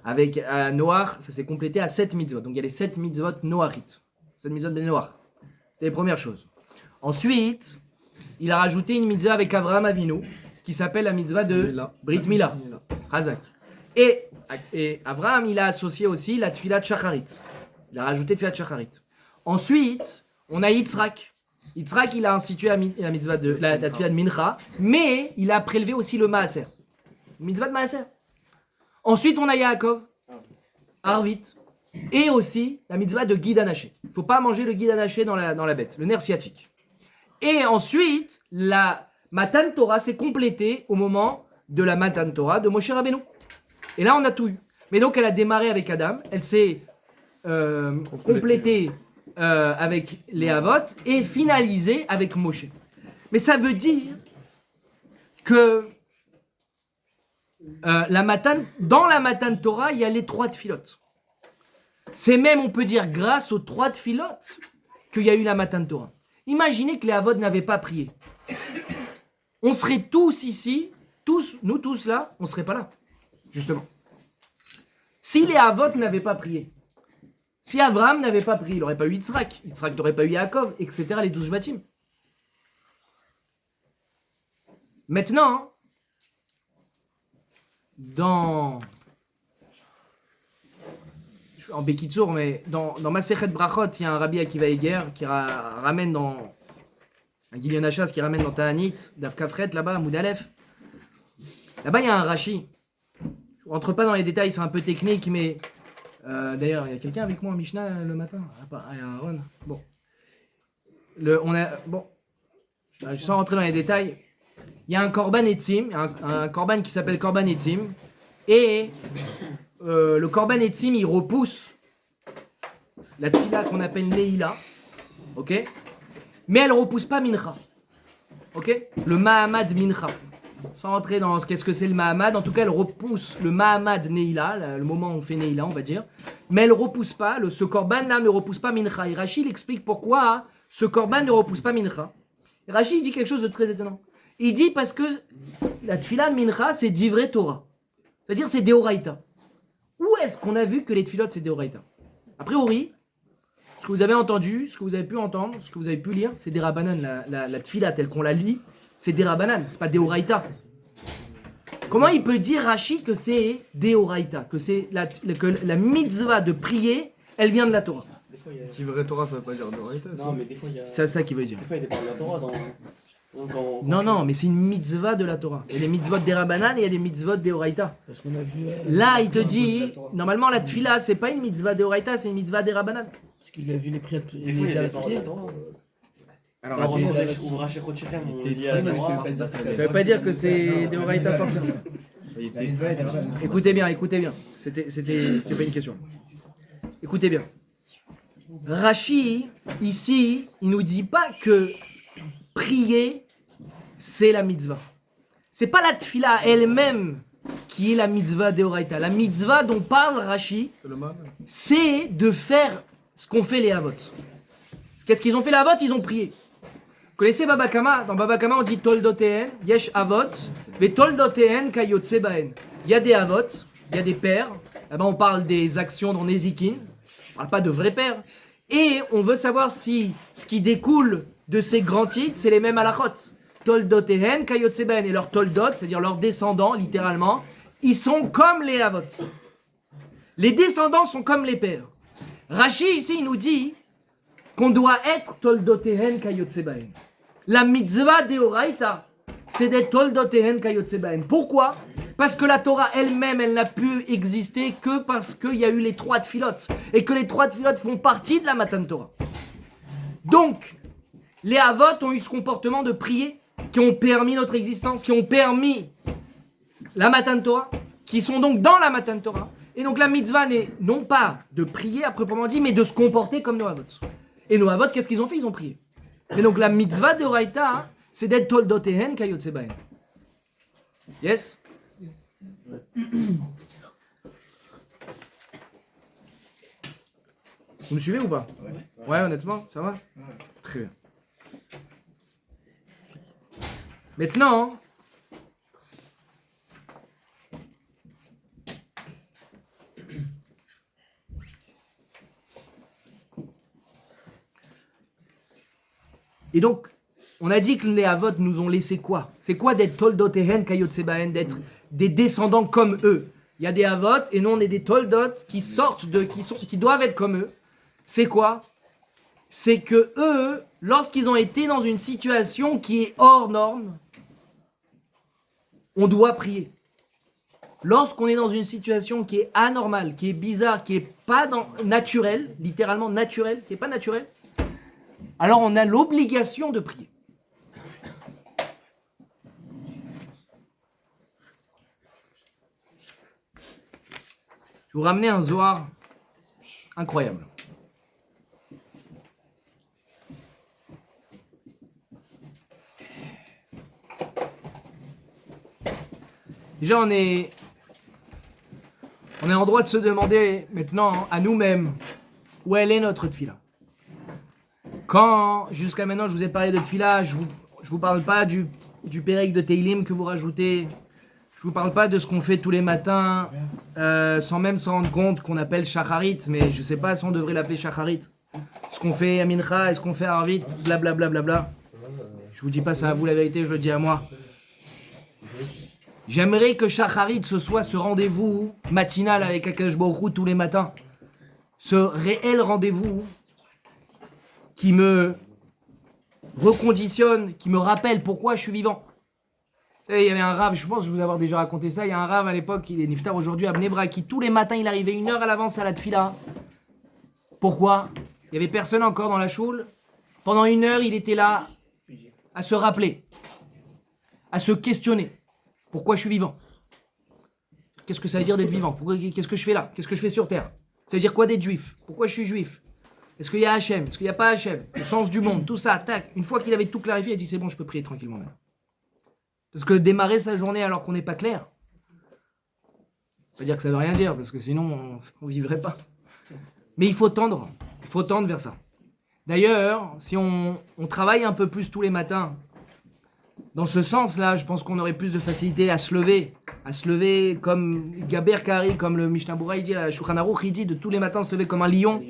Avec Noach, ça s'est complété à 7 mitzvot. Donc il y a les 7 mitzvot Noachit. 7 mitzvot de Noach. C'est les premières choses. Ensuite, il a rajouté une mitzvah avec Avraham Avinu, qui s'appelle la mitzvah de Brit Mila. Hazak. Et Avraham, il a associé aussi la Tfilat Shacharit. Il a rajouté Tfilat Shacharit. Ensuite, on a Yitzhak. Yitzhak, il a institué la mitzvah de la Tfilat de Mincha, mais il a prélevé aussi le Maaser. Mitzvah de Maaser. Ensuite, on a Yaakov, Arvit, et aussi la mitzvah de Guide Anaché. Il ne faut pas manger le Guide Anaché dans la bête, le nerf sciatique. Et ensuite, la Matan Torah s'est complétée au moment de la Matan Torah de Moshe Rabbeinu. Et là, on a tout eu. Mais donc, elle a démarré avec Adam, elle s'est complétée avec les Havot et finalisée avec Moshe. Mais ça veut dire que dans la Matan Torah, il y a les 3 tfilotes. C'est même, on peut dire, grâce aux 3 tfilotes qu'il y a eu la Matan Torah. Imaginez que les Havot n'avaient pas prié. On serait tous ici, nous tous là, on ne serait pas là, justement. Si les Havot n'avaient pas prié, si Abraham n'avait pas prié, il n'aurait pas eu Yitzhak, Yitzhak n'aurait pas eu Yaakov, etc., les 12 Shvatim. Maintenant, en Bekitsour, mais dans Masechet Brachot, il y a un Rabbi Akiva Eger qui ramène dans un Gilion Hachas qui ramène dans Ta'anit, Daf Kafret, là-bas, à Moudalef. Là-bas, il y a un Rashi. Je ne rentre pas dans les détails, c'est un peu technique, mais d'ailleurs, il y a quelqu'un avec moi en Mishnah le matin. Il y a un Ron. Bon. Sans rentrer dans les détails, il y a un Korban Etzim, un Korban qui s'appelle Korban Etzim, et le Korban Etzim, il repousse la tfila qu'on appelle Neila, ok? Mais elle ne repousse pas Mincha, ok? Le Mahamad Mincha. Sans rentrer dans qu'est-ce que c'est le Mahamad, en tout cas elle repousse le Mahamad Neila, le moment où on fait Neila, on va dire, mais elle ne repousse pas, ce Korban là ne repousse pas Mincha. Et Rashi explique pourquoi ce Korban ne repousse pas Mincha. Et Rashi dit quelque chose de très étonnant. Il dit parce que la tfila Mincha c'est d'Ivrei Torah, c'est-à-dire c'est Deoraita. Où est-ce qu'on a vu que les tfilotes c'est Deoraita? A priori, ce que vous avez entendu, ce que vous avez pu entendre, ce que vous avez pu lire, c'est des Rabbanan. La tfila telle qu'on la lit, c'est des Rabbanan, c'est pas Deoraita. Comment il peut dire Rashi que c'est Deoraita, que la mitzvah de prier, elle vient de la Torah? Ivrei Torah, ça veut pas dire Deoraita. Non, mais des fois, il y a. C'est ça qu'il veut dire. Des fois, il y a des paroles de la Torah dans. Non, mais c'est une mitzvah de la Torah. Il y a des mitzvot des Rabbanan et il y a des mitzvot Deoraita. Parce qu'on a vu. Là, il te dit, normalement la tfila, c'est pas une mitzvah Deoraita, c'est une mitzvah des Rabbanan. Parce qu'il a vu les prières. Des fois, il y a des paroles de la Torah. Alors, on rachète Rochirem, on lit à la Torah. Ça veut pas dire que c'est Deoraita forcément. Écoutez bien. C'est pas une question. Écoutez bien. Rashi, ici, il nous dit pas que prier, c'est la mitzvah. C'est pas la tfila elle-même qui est la mitzvah Deoraita. La mitzvah dont parle Rashi, c'est de faire ce qu'ont fait les Havot. Qu'est-ce qu'ils ont fait les Havot? Ils ont prié. Vous connaissez Baba Kama? Dans Baba Kama, on dit Toldoteen, Yesh Havot, ve Toldoteen Kayotse Baen. Il y a des Havot, il y a des pères. Là-bas, on parle des actions dans Nezikin. On parle pas de vrais pères. Et on veut savoir si ce qui découle de ces grands titres, c'est les mêmes halachot. Toldotehen Kayotse Baen. Et leurs toldot, c'est-à-dire leurs descendants, littéralement, ils sont comme les Havot. Les descendants sont comme les pères. Rashi, ici, il nous dit qu'on doit être Toldotehen Kayotse Baen. La mitzvah Deoraita, c'est d'être Toldotehen Kayotse Baen. Pourquoi? Parce que la Torah elle-même, elle n'a pu exister que parce qu'il y a eu les 3 tfilotes. Et que les 3 tfilotes font partie de la Matan Torah. Donc, les Havot ont eu ce comportement de prier, qui ont permis notre existence, qui ont permis la Matan Torah, qui sont donc dans la Matan Torah. Et donc la mitzvah n'est non pas de prier à proprement dit, mais de se comporter comme nos avot. Et nos avot, qu'est-ce qu'ils ont fait? Ils ont prié. Et donc la mitzvah de Raïta, c'est d'être toldotehen kayotse bahen. Yes? Vous me suivez ou pas? Ouais, honnêtement, ça va? Très bien. Maintenant, et donc, on a dit que les Havot nous ont laissé quoi? C'est quoi d'être Toldotehen Kayotse Bahen, d'être des descendants comme eux? Il y a des Havot et nous on est des Toldot qui sortent qui doivent être comme eux. C'est quoi? C'est que eux, lorsqu'ils ont été dans une situation qui est hors norme, on doit prier. Lorsqu'on est dans une situation qui est anormale, qui est bizarre, qui est pas naturelle, littéralement naturelle, qui est pas naturelle, alors on a l'obligation de prier. Je vais vous ramener un Zohar incroyable. Déjà, on est en droit de se demander maintenant à nous-mêmes où elle est notre tefila. Quand, jusqu'à maintenant, je vous ai parlé de tefila, je vous parle pas du pérec de Teilim que vous rajoutez. Je vous parle pas de ce qu'on fait tous les matins, sans même s'en rendre compte qu'on appelle shacharit, mais je sais pas si on devrait l'appeler shacharit. Ce qu'on fait à Mincha, est-ce qu'on fait à Arvit, blablabla. Bla bla bla. Je vous dis pas ça à vous la vérité, je le dis à moi. J'aimerais que shacharit ce soit ce rendez-vous matinal avec Akadosh Baruch Hu tous les matins. Ce réel rendez-vous qui me reconditionne, qui me rappelle pourquoi je suis vivant. Vous savez, il y avait un rave, je pense que je vous avoir déjà raconté ça, il y a un rave à l'époque, il est niftar aujourd'hui à Bnei Brak, qui tous les matins il arrivait 1 heure à l'avance à la tfila. Pourquoi? Il n'y avait personne encore dans la choule. Pendant 1 heure, il était là à se rappeler, à se questionner. Pourquoi je suis vivant? Qu'est-ce que ça veut dire d'être vivant? Qu'est-ce que je fais là? Qu'est-ce que je fais sur terre? Ça veut dire quoi d'être juif? Pourquoi je suis juif? Est-ce qu'il y a Hachem? Est-ce qu'il n'y a pas Hachem? Le sens du monde, tout ça, tac. Une fois qu'il avait tout clarifié, il a dit c'est bon, je peux prier tranquillement maintenant. Parce que démarrer sa journée alors qu'on n'est pas clair, ça veut dire que ça veut rien dire, parce que sinon on ne vivrait pas. Mais il faut tendre vers ça. D'ailleurs, si on travaille un peu plus tous les matins, dans ce sens-là, je pense qu'on aurait plus de facilité à se lever comme Gaber Kari, comme le Mishnah Bura, il dit, la Shulchan Aruch, il dit de tous les matins se lever comme un lion.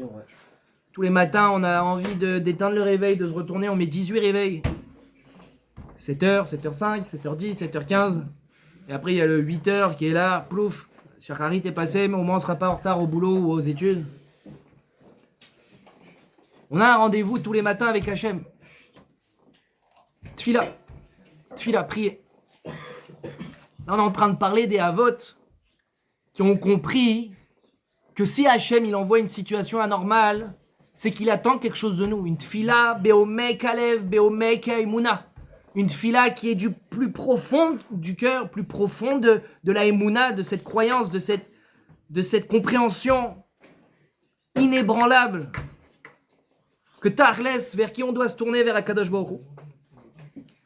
Tous les matins, on a envie d'éteindre le réveil, de se retourner, on met 18 réveils. 7h, 7h05, 7h10, 7h15. Et après, il y a le 8h qui est là, plouf, Shacharit est passé, mais au moins on ne sera pas en retard au boulot ou aux études. On a un rendez-vous tous les matins avec Hachem. Tfila, prier. Là, on est en train de parler des Havot qui ont compris que si Hachem il envoie une situation anormale, c'est qu'il attend quelque chose de nous. Une tfila, beomek alev, beomek emuna. Une tfila qui est du plus profond du cœur, plus profond de la emuna, de cette croyance, de cette compréhension inébranlable. Que Tachles, vers qui on doit se tourner, vers Akadosh Baruch Hu.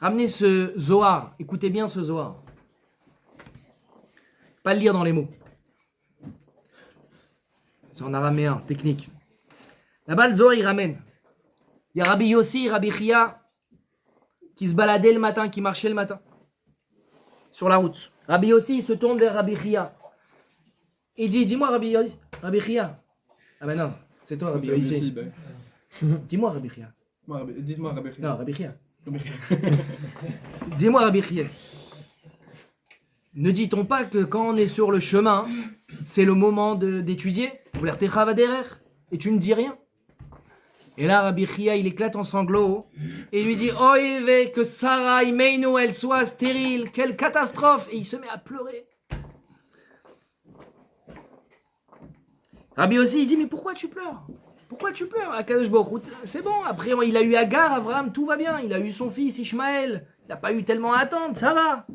Ramenez ce Zohar, écoutez bien ce Zohar. Pas le lire dans les mots. C'est en araméen, technique. Là-bas, le Zohar, il ramène. Il y a Rabbi Yossi, Rabbi Chia, qui se baladaient le matin, qui marchaient le matin, sur la route. Rabbi Yossi, il se tourne vers Rabbi Chia. Il dit, dis-moi Rabbi Chia. Ah ben non, c'est toi Rabbi Yossi. Dis-moi Rabbi Chia. Dites-moi Rabbi Chia. Non, Rabbi Chia. Dis-moi Rabbi Chia. Ne dit-on pas que quand on est sur le chemin, c'est le moment d'étudier? Et tu ne dis rien. Et là, Rabbi Chia, il éclate en sanglots et il lui dit, oh, que Sarah Imeinu, elle soit stérile, quelle catastrophe! Et il se met à pleurer. Rabbi aussi, il dit, mais pourquoi tu pleures? Pourquoi tu pleures? Akadosh Baruch Hu, c'est bon, après il a eu Agar, Abraham, tout va bien. Il a eu son fils Ishmaël, il n'a pas eu tellement à attendre, ça va.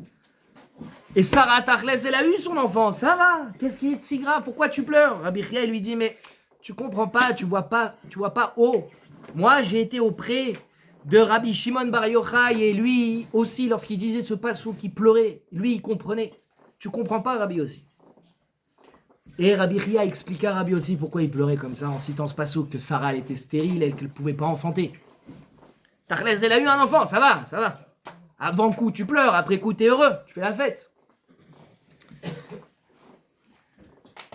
Et Sarah Tachlès, elle a eu son enfant. Ça va. Qu'est-ce qui est de si grave? Pourquoi tu pleures? Rabbi Chia lui dit, mais tu comprends pas, tu vois pas haut. Moi, j'ai été auprès de Rabbi Shimon Bar Yochai et lui aussi, lorsqu'il disait ce passou qui pleurait, lui, il comprenait. Tu comprends pas, Rabbi aussi. Et Rabbi Chia expliqua à Rabbi aussi pourquoi il pleurait comme ça en citant ce passou, que Sarah, elle était stérile, elle ne pouvait pas enfanter. Tachlès, elle a eu un enfant, ça va, ça va. Avant coup, tu pleures, après coup, t'es heureux, tu fais la fête.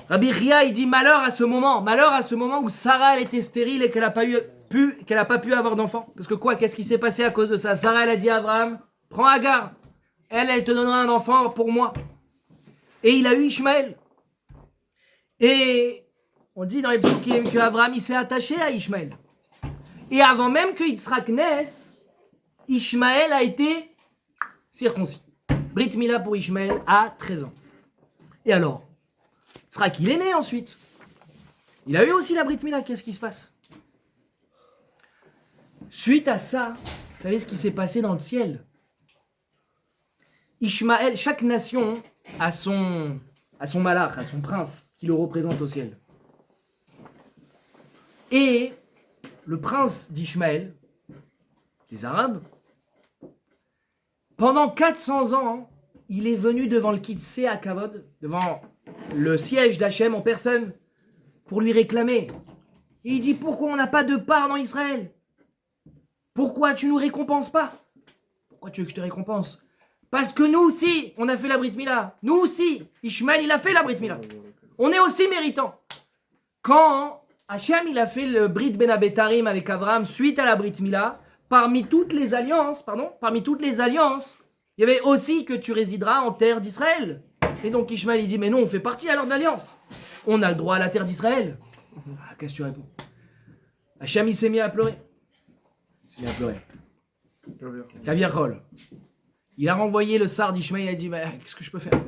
Rabbi Chia, il dit malheur à ce moment où Sarah, elle était stérile et qu'elle n'a pas pu avoir d'enfant. Parce que quoi, qu'est-ce qui s'est passé à cause de ça? Sarah, elle a dit à Abraham, prends Agar, elle te donnera un enfant pour moi. Et il a eu Ishmaël. Et on dit dans les psukim que Abraham, il s'est attaché à Ishmaël. Et avant même que Yitzhak naisse, Ishmaël a été circoncis. Brit Mila pour Ishmaël à 13 ans. Et alors, Yitzhak, il est né ensuite. Il a eu aussi la Brit Mila. Qu'est-ce qui se passe? Suite à ça, vous savez ce qui s'est passé dans le ciel? Ishmaël, chaque nation a son malach, a son prince qui le représente au ciel. Et le prince d'Ishmaël, les Arabes, pendant 400 ans, il est venu devant le Kitsé à Kavod, devant le siège d'Hachem en personne, pour lui réclamer. Et il dit, pourquoi on n'a pas de part dans Israël? Pourquoi tu nous récompenses pas? Pourquoi tu veux que je te récompense? Parce que nous aussi, on a fait la Brit Mila. Nous aussi, Ishmaël, il a fait la Brit Mila. On est aussi méritants. Quand Hachem, il a fait le Brit Ben Abetarim avec Abraham suite à la Brit Mila, parmi toutes les alliances, il y avait aussi que tu résideras en terre d'Israël. Et donc Ishmaël, il dit, mais non, on fait partie alors de l'alliance. On a le droit à la terre d'Israël. Ah, qu'est-ce que tu réponds? Hachem, il s'est mis à pleurer. Kaviachol. Il a renvoyé le sar d'Ishmaël, il a dit, bah, qu'est-ce que je peux faire?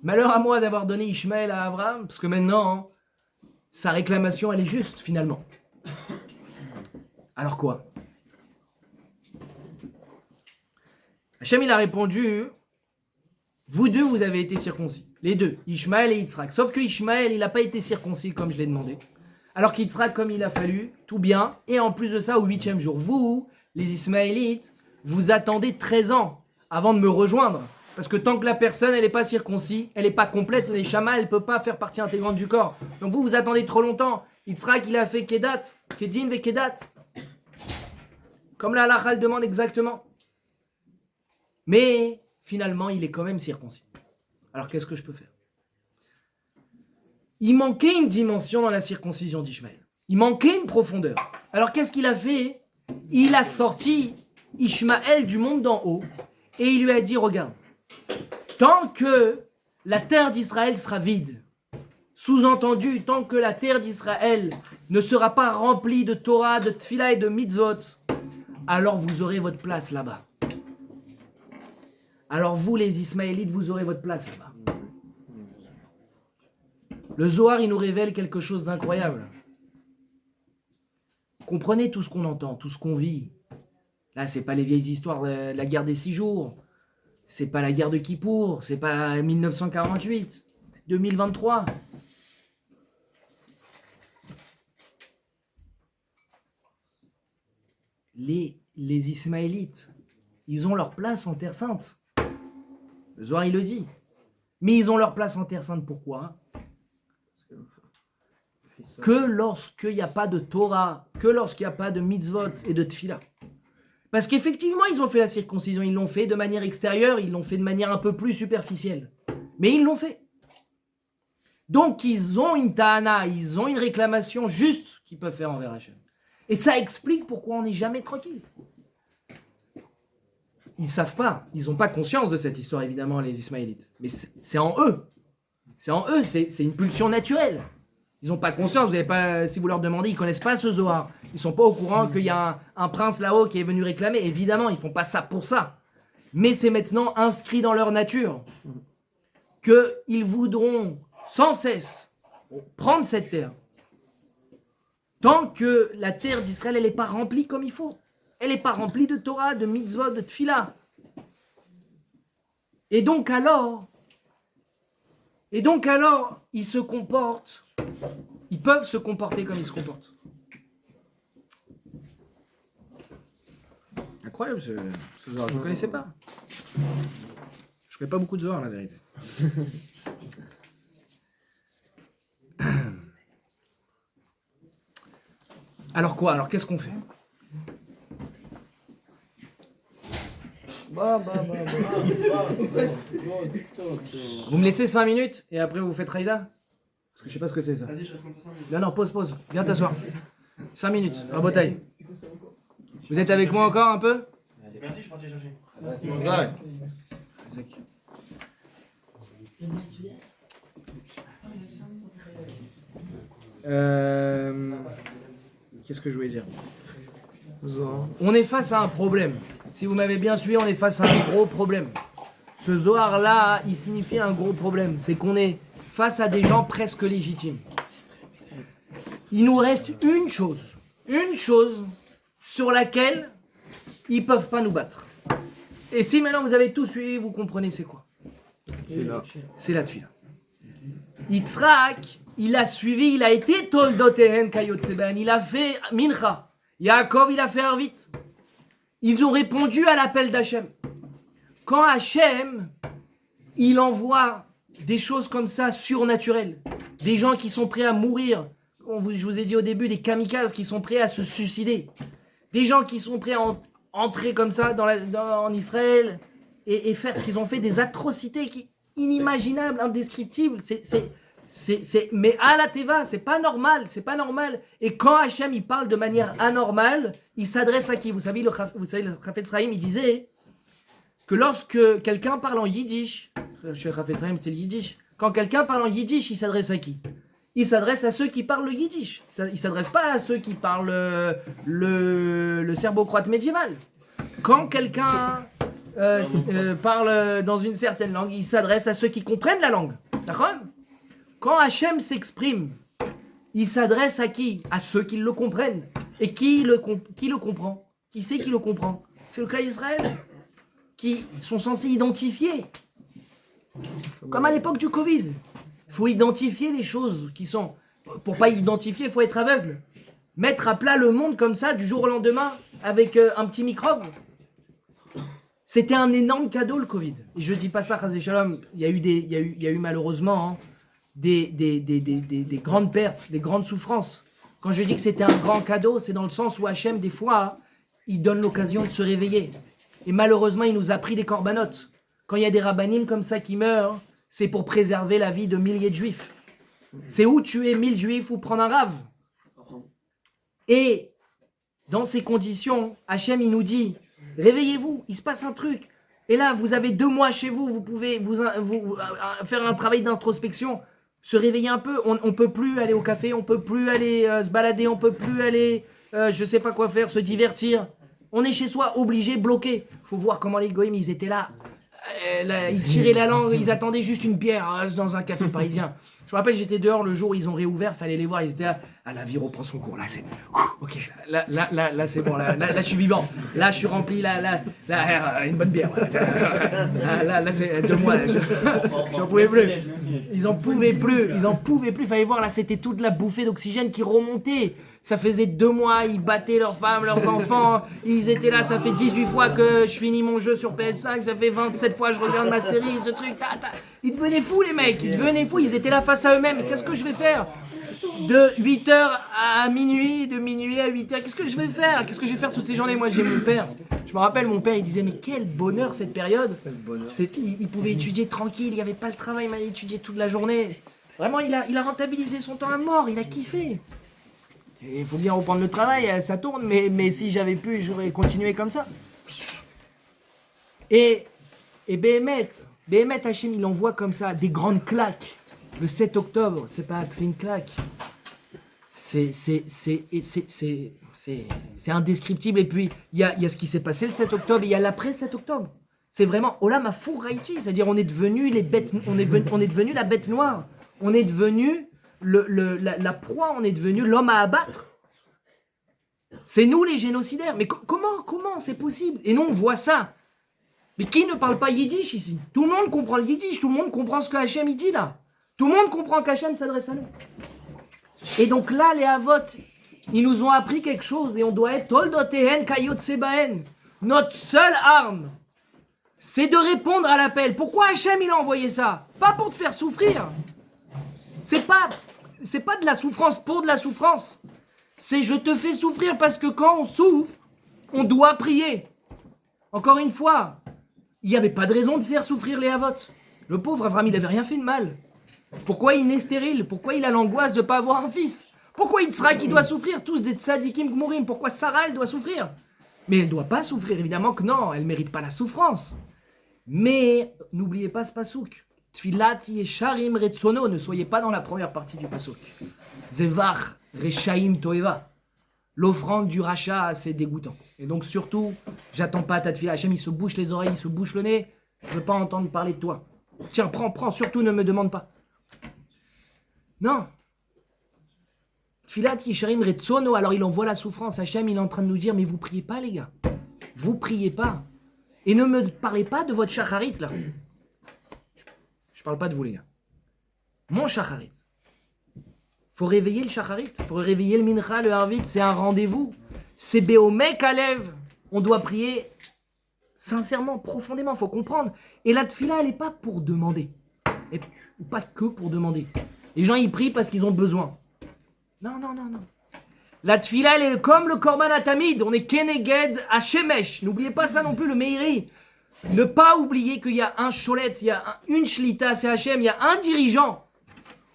Malheur à moi d'avoir donné Ishmaël à Abraham, parce que maintenant, sa réclamation, elle est juste, finalement. Alors quoi? Hachem, il a répondu, vous deux, vous avez été circoncis. Les deux, Ishmaël et Yitzhak. Sauf que Ishmaël, il n'a pas été circoncis comme je l'ai demandé. Alors qu'Yitzhak, comme il a fallu, tout bien. Et en plus de ça, au 8e jour, vous, les Ismaélites, vous attendez 13 ans avant de me rejoindre. Parce que tant que la personne, elle n'est pas circoncis, elle n'est pas complète, les shamas, elle ne peut pas faire partie intégrante du corps. Donc vous attendez trop longtemps. Yitzhak, il a fait Kedat, Kedin ve Kedat. Comme la halakha le demande exactement. Mais finalement, il est quand même circoncis. Alors qu'est-ce que je peux faire? Il manquait une dimension dans la circoncision d'Ishmaël. Il manquait une profondeur. Alors qu'est-ce qu'il a fait? Il a sorti Ishmaël du monde d'en haut et il lui a dit, regarde, tant que la terre d'Israël sera vide, sous-entendu, tant que la terre d'Israël ne sera pas remplie de Torah, de Tfila et de Mitzvot, alors vous aurez votre place là-bas. Alors vous, les Ismaélites, vous aurez votre place là-bas. Le Zohar, il nous révèle quelque chose d'incroyable. Comprenez tout ce qu'on entend, tout ce qu'on vit. Là, c'est pas les vieilles histoires de la guerre des 6 jours. C'est pas la guerre de Kippour. C'est pas 1948. 2023. Les Ismaélites, ils ont leur place en Terre Sainte. Le Zohar, il le dit. Mais ils ont leur place en Terre Sainte, pourquoi? Que lorsqu'il n'y a pas de Torah, que lorsqu'il n'y a pas de mitzvot et de tfila. Parce qu'effectivement, ils ont fait la circoncision, ils l'ont fait de manière extérieure, ils l'ont fait de manière un peu plus superficielle. Mais ils l'ont fait. Donc, ils ont une ta'ana, ils ont une réclamation juste qu'ils peuvent faire envers Hachem. Et ça explique pourquoi on n'est jamais tranquille. Ils ne savent pas, ils n'ont pas conscience de cette histoire, évidemment, les Ismaélites. Mais c'est en eux. C'est en eux, c'est une pulsion naturelle. Ils n'ont pas conscience, vous avez pas, si vous leur demandez, ils ne connaissent pas ce Zohar. Ils ne sont pas au courant qu'il y a un prince là-haut qui est venu réclamer. Évidemment, ils ne font pas ça pour ça. Mais c'est maintenant inscrit dans leur nature qu'ils voudront sans cesse prendre cette terre. Tant que la terre d'Israël, elle n'est pas remplie comme il faut. Elle n'est pas remplie de Torah, de mitzvot, de tfila. Et donc alors, Et donc alors, ils se comportent, ils peuvent se comporter comme ils se comportent. Incroyable ce Zohar, je ne connaissais pas. Je connais pas beaucoup de Zohar, la vérité. Alors quoi? Alors qu'est-ce qu'on fait? Vous me laissez 5 minutes et après vous faites Raïda? Parce que je sais pas ce que c'est ça. Vas-y, je reste comme ça 5 minutes. Non, pause. Viens t'asseoir. 5 minutes, en bataille. Vous êtes avec moi encore un peu? Merci, je suis parti chercher. Ouais. Zach. Qu'est-ce que je voulais dire? On est face à un problème. Si vous m'avez bien suivi, on est face à un gros problème. Ce Zohar-là, il signifie un gros problème. C'est qu'on est face à des gens presque légitimes. Il nous reste une chose sur laquelle ils ne peuvent pas nous battre. Et si maintenant vous avez tout suivi, vous comprenez c'est quoi? C'est la tefila. Yitzhak, il a suivi, il a été Toldotehen Kayotseben, il a fait Mincha. Yaakov, il a fait Arvit. Ils ont répondu à l'appel d'Hachem. Quand Hachem, il envoie des choses comme ça surnaturelles, des gens qui sont prêts à mourir, je vous ai dit au début, des kamikazes qui sont prêts à se suicider, des gens qui sont prêts à entrer comme ça en Israël et faire ce qu'ils ont fait, des atrocités inimaginables, indescriptibles. Mais à la Teva, c'est pas normal. Et quand Hachem il parle de manière anormale, il s'adresse à qui? Vous savez, le Chafetz Chaim, il disait que lorsque quelqu'un parle en yiddish, chez Chafetz Chaim c'est le yiddish, quand quelqu'un parle en yiddish, il s'adresse à qui? Il s'adresse à ceux qui parlent le yiddish. Il s'adresse pas à ceux qui parlent le serbo-croate médiéval. Quand quelqu'un parle dans une certaine langue, il s'adresse à ceux qui comprennent la langue. D'accord? Quand Hachem s'exprime, il s'adresse à qui? À ceux qui le comprennent. Et qui le comprend? Qui c'est qui le comprend? C'est le cas d'Israël, qui sont censés identifier. Comme à l'époque du Covid. Il faut identifier les choses qui sont... Pour pas identifier, il faut être aveugle. Mettre à plat le monde comme ça, du jour au lendemain, avec un petit microbe. C'était un énorme cadeau, le Covid. Et je dis pas ça, Chazé Shalom. Il y a eu malheureusement des grandes pertes, des grandes souffrances. Quand je dis que c'était un grand cadeau, c'est dans le sens où Hachem, des fois, il donne l'occasion de se réveiller. Et malheureusement, il nous a pris des corbanotes. Quand il y a des rabbinim comme ça qui meurent, c'est pour préserver la vie de milliers de juifs. C'est ou tuer 1000 juifs ou prendre un rave. Et dans ces conditions, Hachem, il nous dit, réveillez-vous, il se passe un truc. Et là, vous avez 2 mois chez vous, vous pouvez vous faire un travail d'introspection, se réveiller un peu. On peut plus aller au café, on peut plus aller se balader, on peut plus aller, je sais pas quoi faire, se divertir. On est chez soi, obligé, bloqué. Faut voir comment les goïms, ils étaient là. Ils tiraient la langue, ils attendaient juste une bière dans un café parisien. Je me rappelle, j'étais dehors le jour où ils ont réouvert, fallait les voir, ils étaient là. Ah, la vie reprend son cours, là c'est... Ok, là c'est bon, là je suis vivant. Là je suis rempli, là une bonne bière. Là c'est 2 mois, j'en pouvais plus. Ils en pouvaient plus, fallait voir, là c'était toute la bouffée d'oxygène qui remontait. Ça faisait 2 mois, ils battaient leurs femmes, leurs enfants, ils étaient là, ça fait 18 fois que je finis mon jeu sur PS5, ça fait 27 fois que je regarde ma série, ce truc, Ils devenaient fous les mecs, ils étaient là face à eux-mêmes, qu'est-ce que je vais faire? De 8h à minuit, de minuit à 8h, qu'est-ce que je vais faire? Qu'est-ce que je vais faire toutes ces journées? Moi j'ai mon père, je me rappelle mon père, il disait mais quel bonheur cette période. Il pouvait étudier tranquille, il n'y avait pas le travail, il m'a étudié toute la journée. Vraiment il a rentabilisé son temps à mort, il a kiffé. Il faut bien reprendre le travail, ça tourne, mais si j'avais pu, j'aurais continué comme ça. Et Béhémet Hachem, il envoie comme ça des grandes claques. Le 7 octobre, c'est une claque. C'est indescriptible. Et puis, il y a ce qui s'est passé le 7 octobre, et il y a l'après 7 octobre. C'est vraiment Olam Hafour Raïti, c'est-à-dire on est devenu la bête noire. On est devenu la proie, on est devenu l'homme à abattre. C'est nous les génocidaires. Mais comment c'est possible? Et nous on voit ça. Mais qui ne parle pas yiddish ici? Tout le monde comprend le yiddish, tout le monde comprend ce que Hachem il dit là. Tout le monde comprend qu'Hachem s'adresse à nous. Et donc là, les Havot, ils nous ont appris quelque chose et on doit être Toldotehen Kayotse Bahen. Notre seule arme, c'est de répondre à l'appel. Pourquoi Hachem il a envoyé ça? Pas pour te faire souffrir. C'est pas de la souffrance pour de la souffrance. C'est je te fais souffrir parce que quand on souffre, on doit prier. Encore une fois, il n'y avait pas de raison de faire souffrir les Havot. Le pauvre Avram, il n'avait rien fait de mal. Pourquoi il est stérile? Pourquoi il a l'angoisse de ne pas avoir un fils? Pourquoi Yitzhak il doit souffrir? Tous des tzadikim gmourim. Pourquoi Sarah elle doit souffrir? Mais elle ne doit pas souffrir, évidemment que non, elle ne mérite pas la souffrance. Mais n'oubliez pas ce pasouk. Tfilat yesharim retsono, ne soyez pas dans la première partie du pasouk. Zevar rechaim toeva. L'offrande du rachat, c'est dégoûtant. Et donc surtout, j'attends pas ta tfila. Hachem, il se bouche les oreilles, il se bouche le nez. Je veux pas entendre parler de toi. Tiens, prends, surtout ne me demande pas. Non. Tfilat yesharim retsono, alors il envoie la souffrance. Hachem, il est en train de nous dire, mais vous priez pas les gars. Vous priez pas. Et ne me parlez pas de votre shacharit là. Je parle pas de vous les gars. Mon shacharit. Faut réveiller le shacharit. Faut réveiller le mincha, le harvit. C'est un rendez-vous. C'est Béomek à lèvres. On doit prier sincèrement, profondément. Faut comprendre. Et la tfila, elle n'est pas pour demander. Et pas que pour demander. Les gens, ils prient parce qu'ils ont besoin. Non. La tfila, elle est comme le korban atamid. On est keneged à Shemesh. N'oubliez pas ça non plus, le meiri. Ne pas oublier qu'il y a un cholet, il y a une shlita, c'est Hachem, il y a un dirigeant.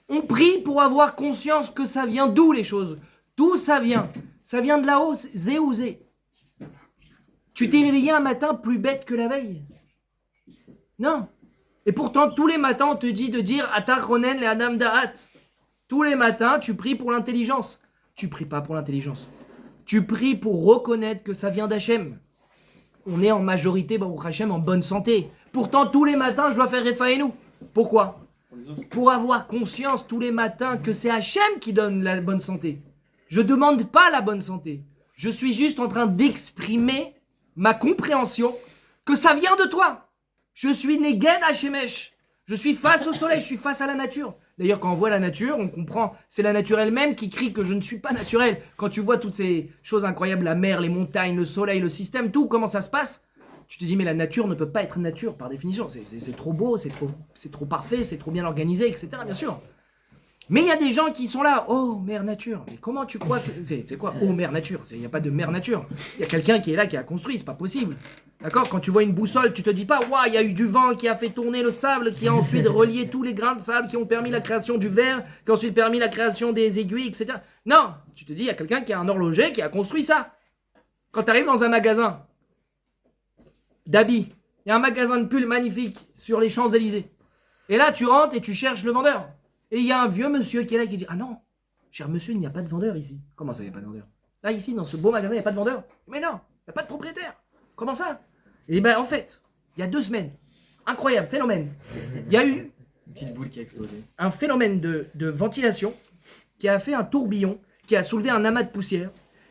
On prie pour avoir conscience que ça vient d'où les choses. D'où ça vient? Ça vient de là-haut, zé ou zé. Tu t'es réveillé un matin plus bête que la veille? Non. Et pourtant, tous les matins, on te dit de dire Atar Ronen le Adam Da'at. Tous les matins, tu pries pour l'intelligence. Tu pries pas pour l'intelligence. Tu pries pour reconnaître que ça vient d'Hachem. On est en majorité, Baruch Hachem, en bonne santé. Pourtant, tous les matins, je dois faire Refaenu. Pourquoi? Pour avoir conscience tous les matins que c'est Hachem qui donne la bonne santé. Je ne demande pas la bonne santé. Je suis juste en train d'exprimer ma compréhension que ça vient de toi. Je suis Neged Hashemesh. Je suis face au soleil, je suis face à la nature. D'ailleurs, quand on voit la nature, on comprend, c'est la nature elle-même qui crie que je ne suis pas naturel. Quand tu vois toutes ces choses incroyables, la mer, les montagnes, le soleil, le système, tout, comment ça se passe, tu te dis, mais la nature ne peut pas être nature par définition. C'est trop beau, c'est trop parfait, c'est trop bien organisé, etc. Bien sûr. Mais il y a des gens qui sont là, oh, mère nature. Mais comment tu crois que... C'est quoi, oh, mère nature? Il n'y a pas de mère nature. Il y a quelqu'un qui est là, qui a construit, c'est pas possible. D'accord? Quand tu vois une boussole, tu te dis pas, waouh, il y a eu du vent qui a fait tourner le sable, qui a ensuite relié tous les grains de sable, qui ont permis la création du verre, qui a ensuite permis la création des aiguilles, etc. Non! Tu te dis, il y a quelqu'un qui a un horloger qui a construit ça. Quand tu arrives dans un magasin d'habits, il y a un magasin de pulls magnifique sur les Champs-Élysées. Et là, tu rentres et tu cherches le vendeur. Et il y a un vieux monsieur qui est là qui dit, ah non, cher monsieur, il n'y a pas de vendeur ici. Comment ça, il n'y a pas de vendeur? Là, ici, dans ce beau magasin, il n'y a pas de vendeur. Mais non, il n'y a pas de propriétaire. Comment ça? Et bien, en fait, il y a 2 semaines, incroyable, phénomène. Il y a eu Une petite boule qui a explosé. un phénomène de ventilation qui a fait un tourbillon, qui a soulevé un amas de poussière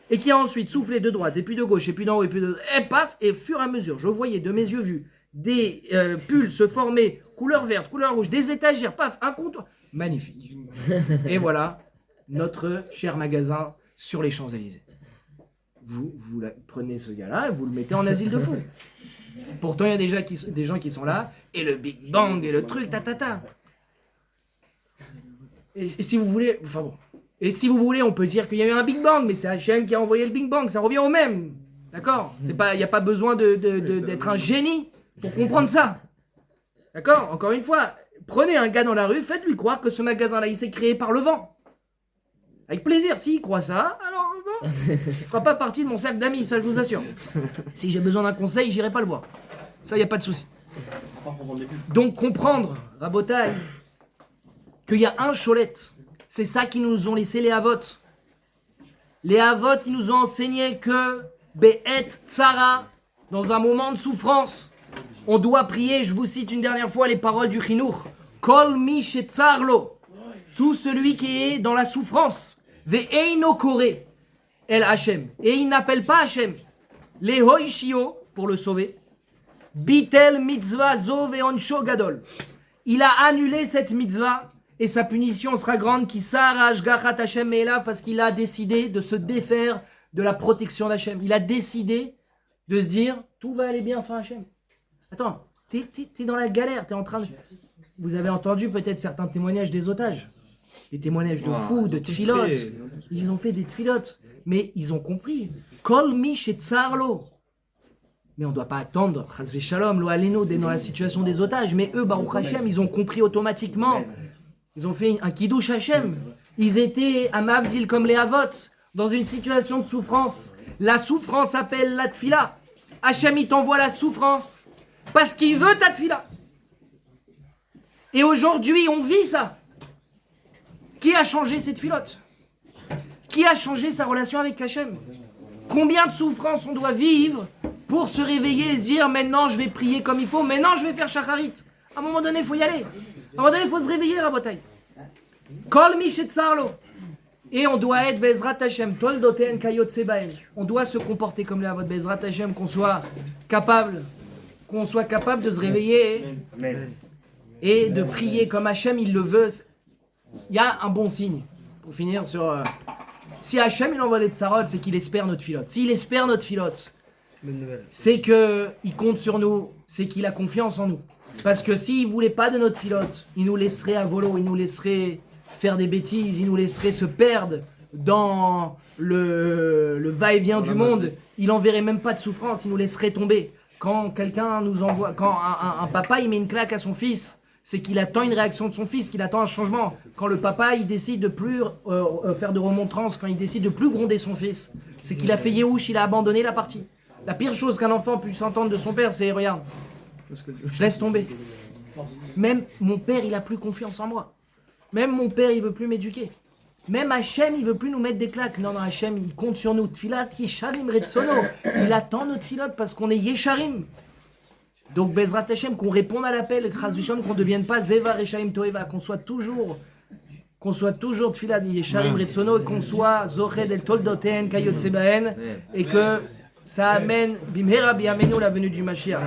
et qui a ensuite soufflé de droite et puis de gauche et puis d'en haut et puis de... Et paf, et au fur et à mesure, je voyais de mes yeux vus des pulls se former, couleur verte, couleur rouge, des étagères, paf, un comptoir. Magnifique. Et voilà, notre cher magasin sur les Champs-Élysées. Vous prenez ce gars-là et vous le mettez en asile de fous. Pourtant, il y a des gens qui sont là, et le Big Bang, et le truc, ta. Et si vous voulez, enfin bon. Et si vous voulez, on peut dire qu'il y a eu un Big Bang, mais c'est Hachem qui a envoyé le Big Bang, ça revient au même. D'accord? Il n'y a pas besoin d'être un génie pour comprendre ça. D'accord? Encore une fois, prenez un gars dans la rue, faites-lui croire que ce magasin-là, il s'est créé par le vent. Avec plaisir, s'il croit ça, alors bon, il ne fera pas partie de mon cercle d'amis, ça je vous assure. Si j'ai besoin d'un conseil, j'irai pas le voir. Ça, il n'y a pas de souci. Donc comprendre, Rabotai, qu'il y a un cholette, c'est ça qui nous ont laissé les Havot. Les Havot, ils nous ont enseigné que Be'et Tzara, dans un moment de souffrance, on doit prier, je vous cite une dernière fois les paroles du Chinour, Kol mi shetzarlo, tout celui qui est dans la souffrance, Ve'eino kore, El Hashem, et il n'appelle pas Hashem, les Hoishio, pour le sauver, Bitel mitzvah zo ve'onsho gadol, il a annulé cette mitzvah, et sa punition sera grande, qui s'arrache Gachat Hashem Me'elav, parce qu'il a décidé de se défaire de la protection d'Hachem. Il a décidé de se dire, tout va aller bien sans Hachem. Attends, t'es dans la galère, t'es en train de... Vous avez entendu peut-être certains témoignages des otages. Des témoignages de fous, de tfilotes. Ils ont fait des tfilotes. Mais ils ont compris. Kol mi shetzarlo. Mais on ne doit pas attendre, Chazve Shalom, lo aleno, d'être dans la situation des otages. Mais eux, Baruch Hashem, ils ont compris automatiquement. Ils ont fait un kiddush Hashem. Ils étaient à Mavdil comme les Havot, dans une situation de souffrance. La souffrance appelle la tfila. Hashem, il t'envoie la souffrance parce qu'il veut ta tfila. Et aujourd'hui, on vit ça. Qui a changé cette filote? Qui a changé sa relation avec Hachem? Combien de souffrances on doit vivre pour se réveiller et se dire maintenant je vais prier comme il faut, maintenant je vais faire shacharit. À un moment donné, il faut y aller. À un moment donné, il faut se réveiller, Rabotai. Kol mi shetzarlo. Et on doit être Bezrat Hashem, Toldoten Kayot Sebael. On doit se comporter comme les Avot Bezrat Hashem, qu'on soit capable de se réveiller et de prier comme Hachem il le veut. Il y a un bon signe, pour finir sur... si Hachem il envoie des tsarot, c'est qu'il espère notre filote. S'il espère notre filote, c'est qu'il compte sur nous, c'est qu'il a confiance en nous. Parce que s'il ne voulait pas de notre filote, il nous laisserait à volo, il nous laisserait faire des bêtises, il nous laisserait se perdre dans le va-et-vient du monde, il n'enverrait même pas de souffrance, il nous laisserait tomber. Quand quelqu'un nous envoie, quand un papa il met une claque à son fils, c'est qu'il attend une réaction de son fils, qu'il attend un changement. Quand le papa il décide de plus faire de remontrance, quand il décide de plus gronder son fils, c'est qu'il a fait Yehush, il a abandonné la partie. La pire chose qu'un enfant puisse entendre de son père, c'est regarde, je laisse tomber. Même mon père il a plus confiance en moi. Même mon père il veut plus m'éduquer. Même Hachem il veut plus nous mettre des claques. Non, Hachem il compte sur nous. Tfilat Yesharim Retsono. Il attend notre filote parce qu'on est Yesharim. Donc Bezrat Hashem, qu'on réponde à l'appel, Chas Vishon, qu'on ne devienne pas Zeva Rechaim Toeva, qu'on soit toujours Tfilat Yesharim Retsono, et qu'on soit Zoched El Toldoten Kayot Sebaen, et que ça amène Bimhera Biamenu la venue du Mashiach.